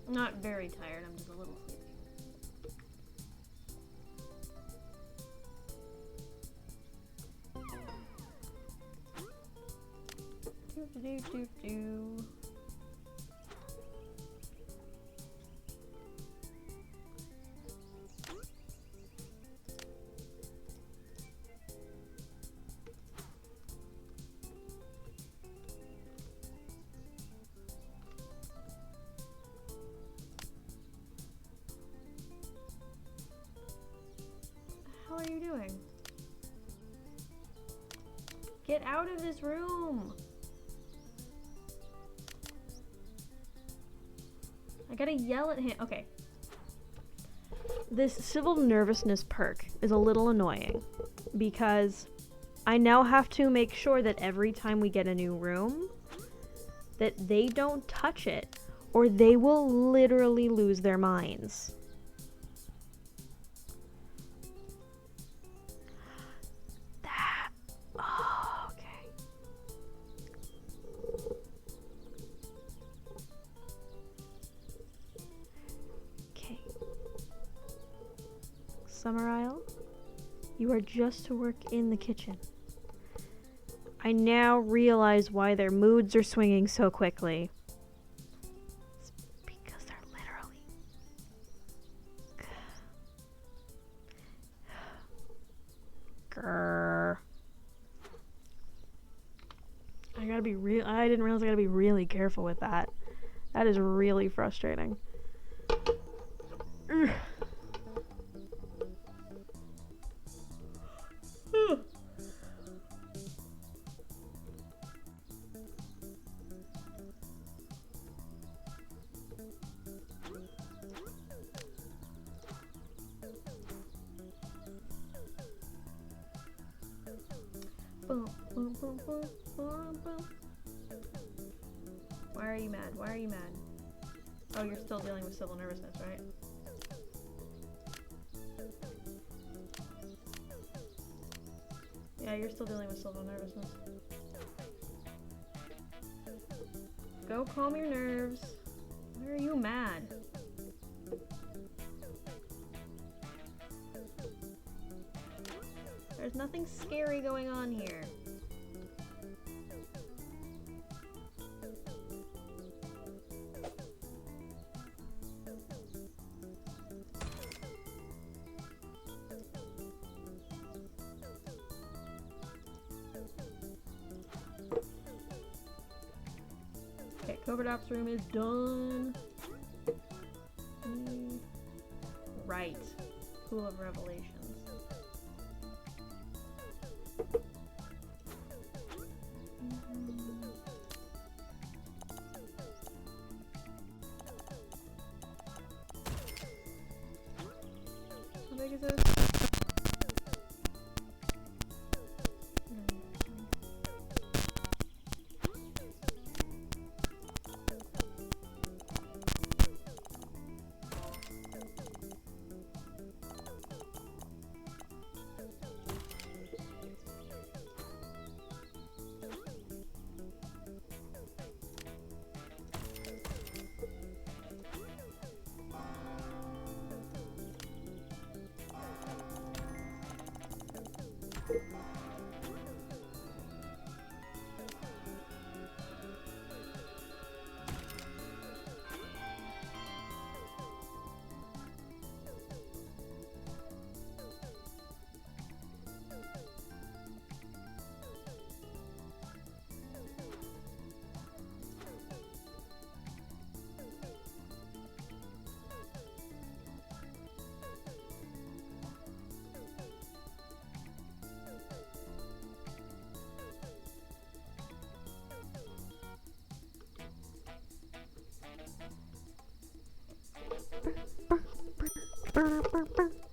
Not very tired, I'm just a little sleepy. Do. How are you doing? Get out of this room! I gotta yell at him. Okay. This civil nervousness perk is a little annoying because I now have to make sure that every time we get a new room that they don't touch it or they will literally lose their minds. Summer Isle, you are just to work in the kitchen. I now realize why their moods are swinging so quickly. It's because they're literally... Grrr. I gotta be real. I didn't realize I gotta be really careful with that. That is really frustrating. Ugh. Why are you mad? Why are you mad? Oh, you're still dealing with civil nervousness, right? Yeah, you're still dealing with civil nervousness. Go calm your nerves. Why are you mad? There's nothing scary going on here. Covert Ops room is done. Right. Pool of Revelations. How big is this?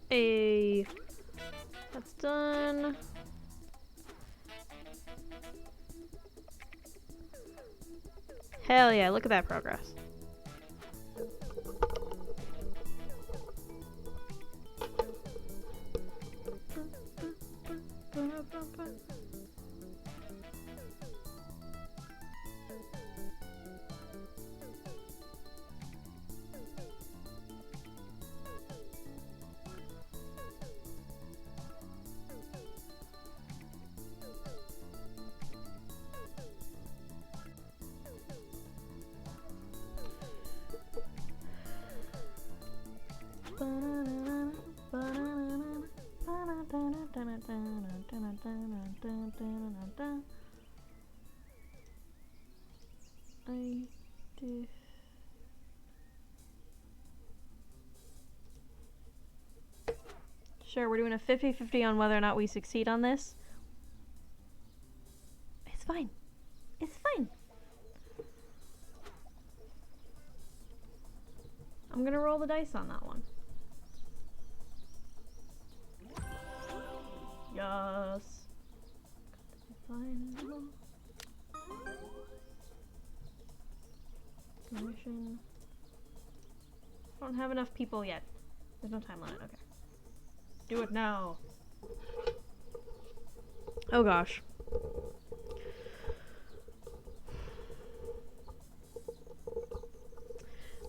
Hey, that's done. Hell yeah, look at that progress. Sure, we're doing a 50-50 on whether or not we succeed on this. It's fine. It's fine. I'm gonna roll the dice on that one. Yes. Mission. I don't have enough people yet. There's no time limit. Okay. Do it now. Oh gosh.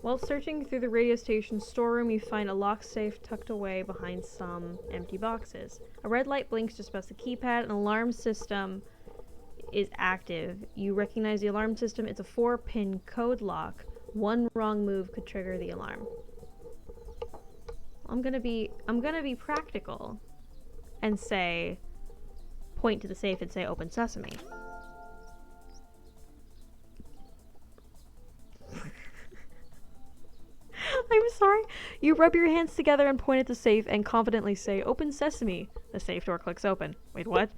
While searching through the radio station's storeroom, you find a locked safe tucked away behind some empty boxes. A red light blinks just past the keypad. An alarm system is active. You recognize the alarm system. It's a 4-pin code lock. One wrong move could trigger the alarm. I'm gonna be practical and say, point to the safe and say open sesame. I'm sorry. You rub your hands together and point at the safe and confidently say open sesame. The safe door clicks open. Wait, what?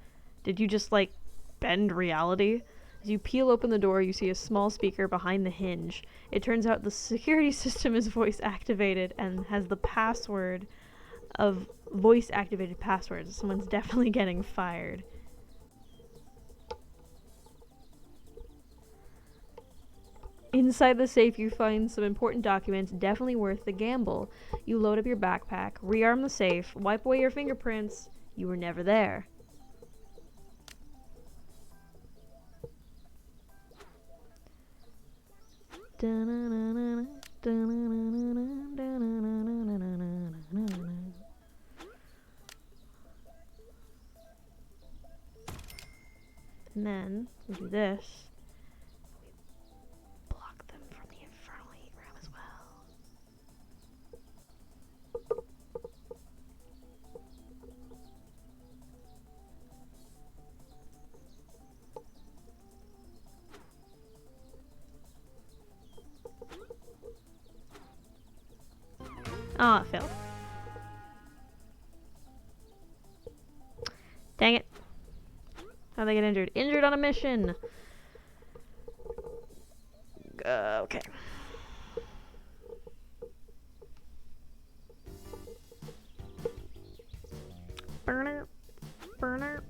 Did you just like bend reality? As you peel open the door, you see a small speaker behind the hinge. It turns out the security system is voice activated and has the password of voice activated passwords. Someone's definitely getting fired. Inside the safe, you find some important documents, definitely worth the gamble. You load up your backpack, rearm the safe, wipe away your fingerprints. You were never there. And then we do this. We block them from the infernal heat room as well. Oh, it failed. Dang it. How'd they get injured? Injured on a mission! Okay. Burner. Burner.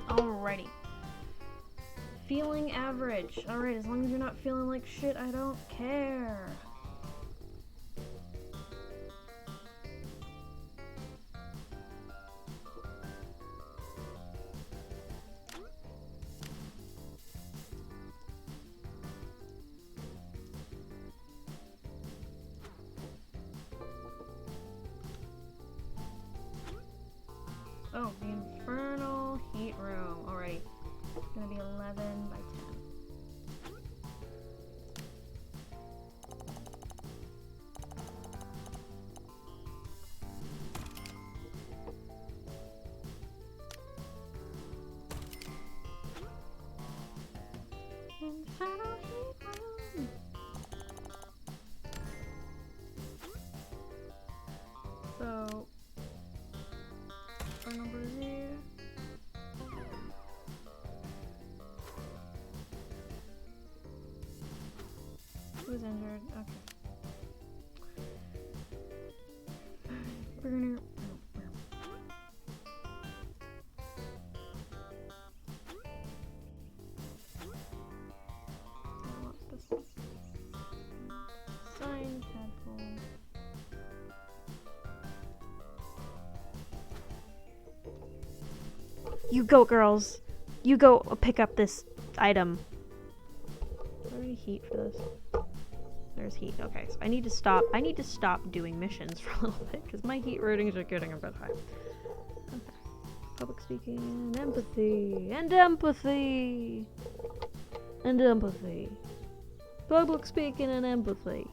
Alrighty. Feeling average. Alright, as long as you're not feeling like shit, I don't care. Oh, the infernal heat room. Alrighty. It's gonna be 11 by 10. Infernal heat room. So, our number is here. Who's injured? Okay. Burner. Sign tadpole. You go, girls. You go pick up this item. Is there any heat for this? There's heat. Okay, so I need to stop. I need to stop doing missions for a little bit because my heat ratings are getting a bit high. Okay. Public speaking and empathy and empathy and empathy. Public speaking and empathy.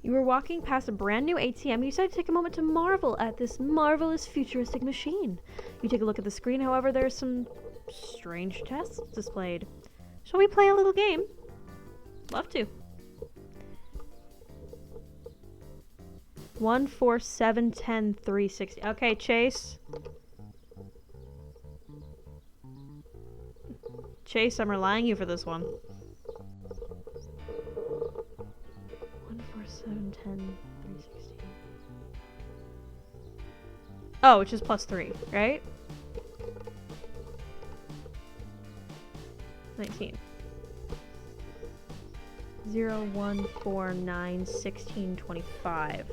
You were walking past a brand new ATM. You decided to take a moment to marvel at this marvelous futuristic machine. You take a look at the screen, however, there are some strange tests displayed. Shall we play a little game? Love to. 1, 4, 7, 10, 360. Okay, Chase. Chase, I'm relying you for this one. 7, 10, 360. Oh, which is +3, right? 19. 0, 1, 4, 9, 16, 25.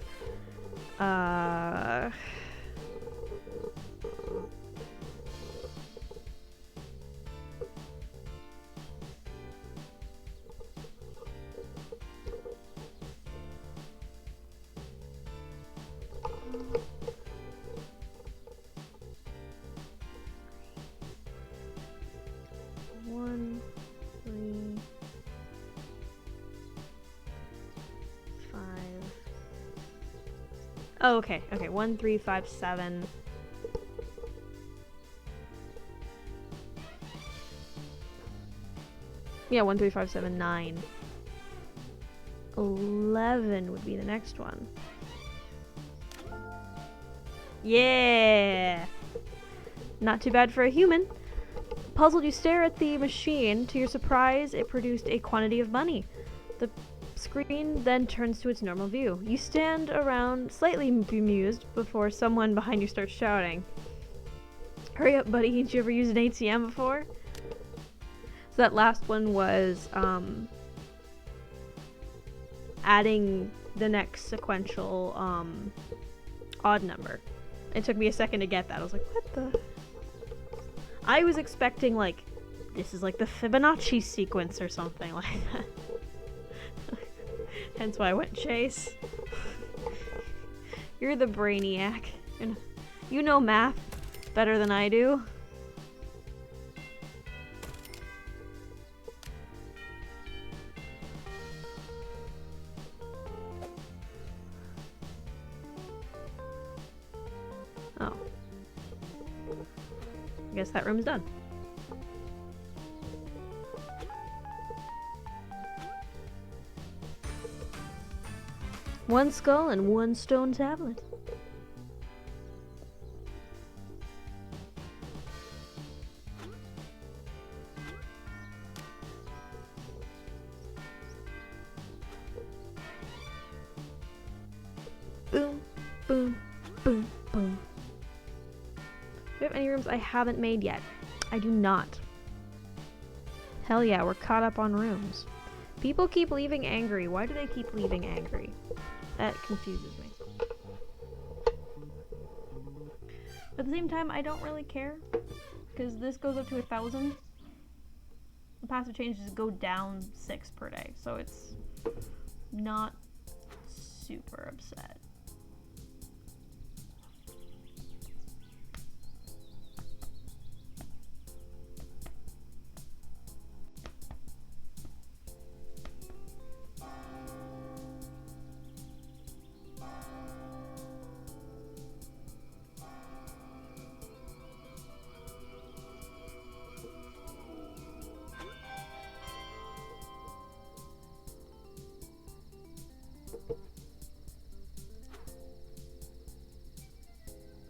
Oh, okay. Okay. 1, 3, 5, 7. Yeah, 1, 3, 5, 7, 9. 11 would be the next one. Yeah! Not too bad for a human. Puzzled, you stare at the machine. To your surprise, it produced a quantity of money. The Screen then turns to its normal view. You stand around slightly bemused before someone behind you starts shouting. Hurry up, buddy. Ain't you ever used an ATM before? So that last one was adding the next sequential odd number. It took me a second to get that. I was like, what the? I was expecting, like, this is like the Fibonacci sequence or something like that. Hence why I went Chase. You're the brainiac. You know math better than I do. Oh. I guess that room's done. One skull and one stone tablet. Boom, boom, boom, boom. Do we have any rooms I haven't made yet? I do not. Hell yeah, we're caught up on rooms. People keep leaving angry. Why do they keep leaving angry? That confuses me. But at the same time, I don't really care. Because this goes up to 1,000. The passive changes go down 6 per day. So it's not super upset.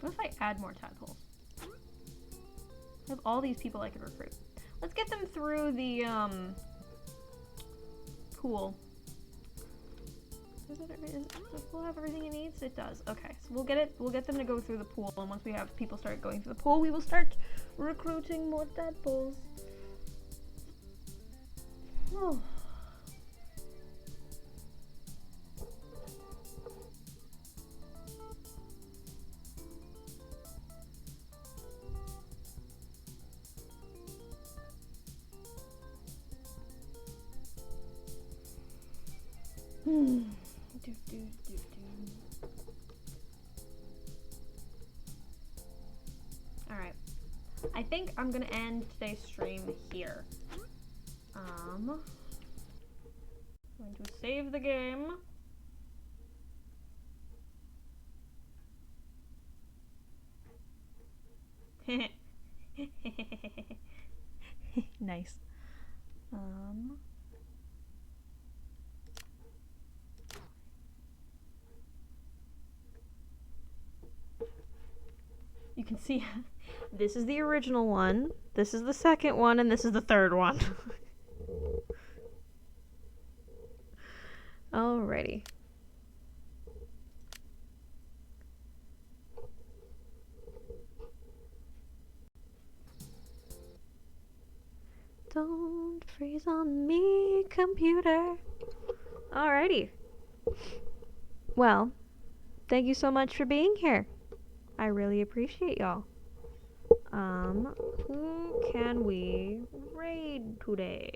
What if I add more tadpoles? I have all these people I could recruit. Let's get them through the pool. Does the pool have everything it needs? It does. Okay, so we'll get them to go through the pool, and once we have people start going through the pool, we will start recruiting more tadpoles. Oh. Alright. I think I'm gonna end today's stream here. I'm going to save the game. Nice. You can see this is the original one, this is the second one, and this is the third one. Alrighty. Don't freeze on me, computer. Alrighty. Well, thank you so much for being here. I really appreciate y'all. Who can we raid today?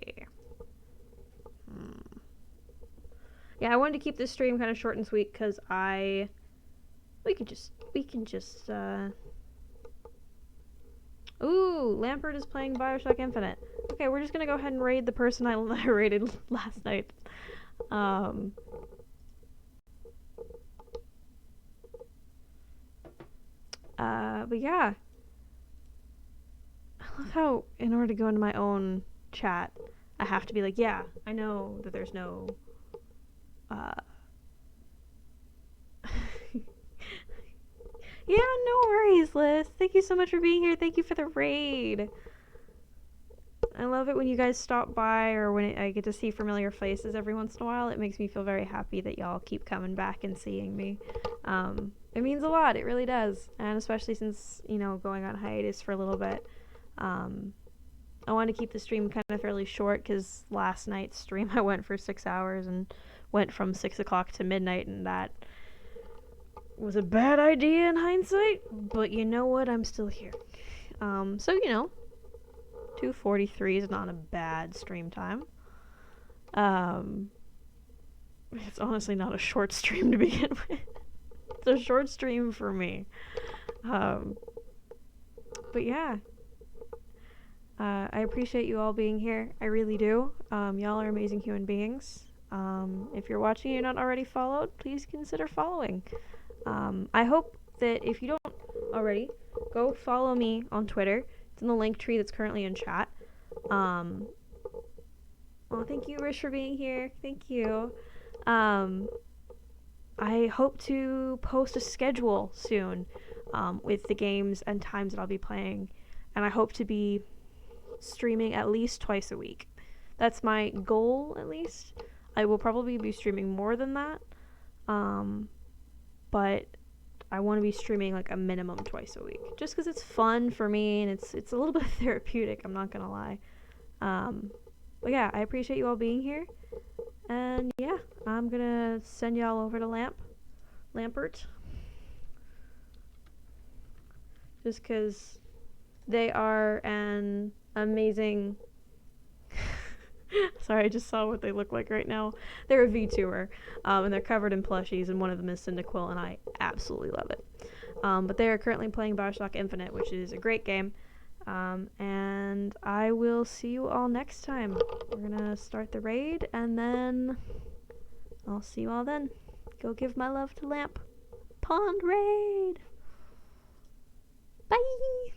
Yeah, I wanted to keep this stream kind of short and sweet because we can just, Ooh, Lampert is playing Bioshock Infinite. Okay, we're just gonna go ahead and raid the person I raided last night. But yeah. I love how, in order to go into my own chat, I have to be like, yeah, I know that there's no, yeah, no worries, Liz. Thank you so much for being here. Thank you for the raid. I love it when you guys stop by or when I get to see familiar faces every once in a while. It makes me feel very happy that y'all keep coming back and seeing me. It means a lot. It really does. And especially since, going on hiatus for a little bit. I wanted to keep the stream kind of fairly short because last night's stream I went for 6 hours and went from 6 o'clock to midnight, and that was a bad idea in hindsight. But you know what? I'm still here. So 2:43 is not a bad stream time. It's honestly not a short stream to begin with. It's a short stream for me. But yeah. I appreciate you all being here. I really do. Y'all are amazing human beings. If you're watching and you're not already followed, please consider following. I hope that if you don't already, go follow me on Twitter. It's in the link tree that's currently in chat. Oh, thank you, Rish, for being here. Thank you. I hope to post a schedule soon with the games and times that I'll be playing. And I hope to be streaming at least twice a week. That's my goal, at least. I will probably be streaming more than that. But I want to be streaming like a minimum twice a week. Just because it's fun for me and it's a little bit therapeutic, I'm not going to lie. But yeah, I appreciate you all being here. And yeah, I'm going to send y'all over to Lampert. Just because they are an amazing... Sorry, I just saw what they look like right now. They're a VTuber, and they're covered in plushies, and one of them is Cyndaquil, and I absolutely love it. But they are currently playing Bioshock Infinite, which is a great game. And I will see you all next time. We're gonna start the raid, and then I'll see you all then. Go give my love to Lamp. Pond raid! Bye!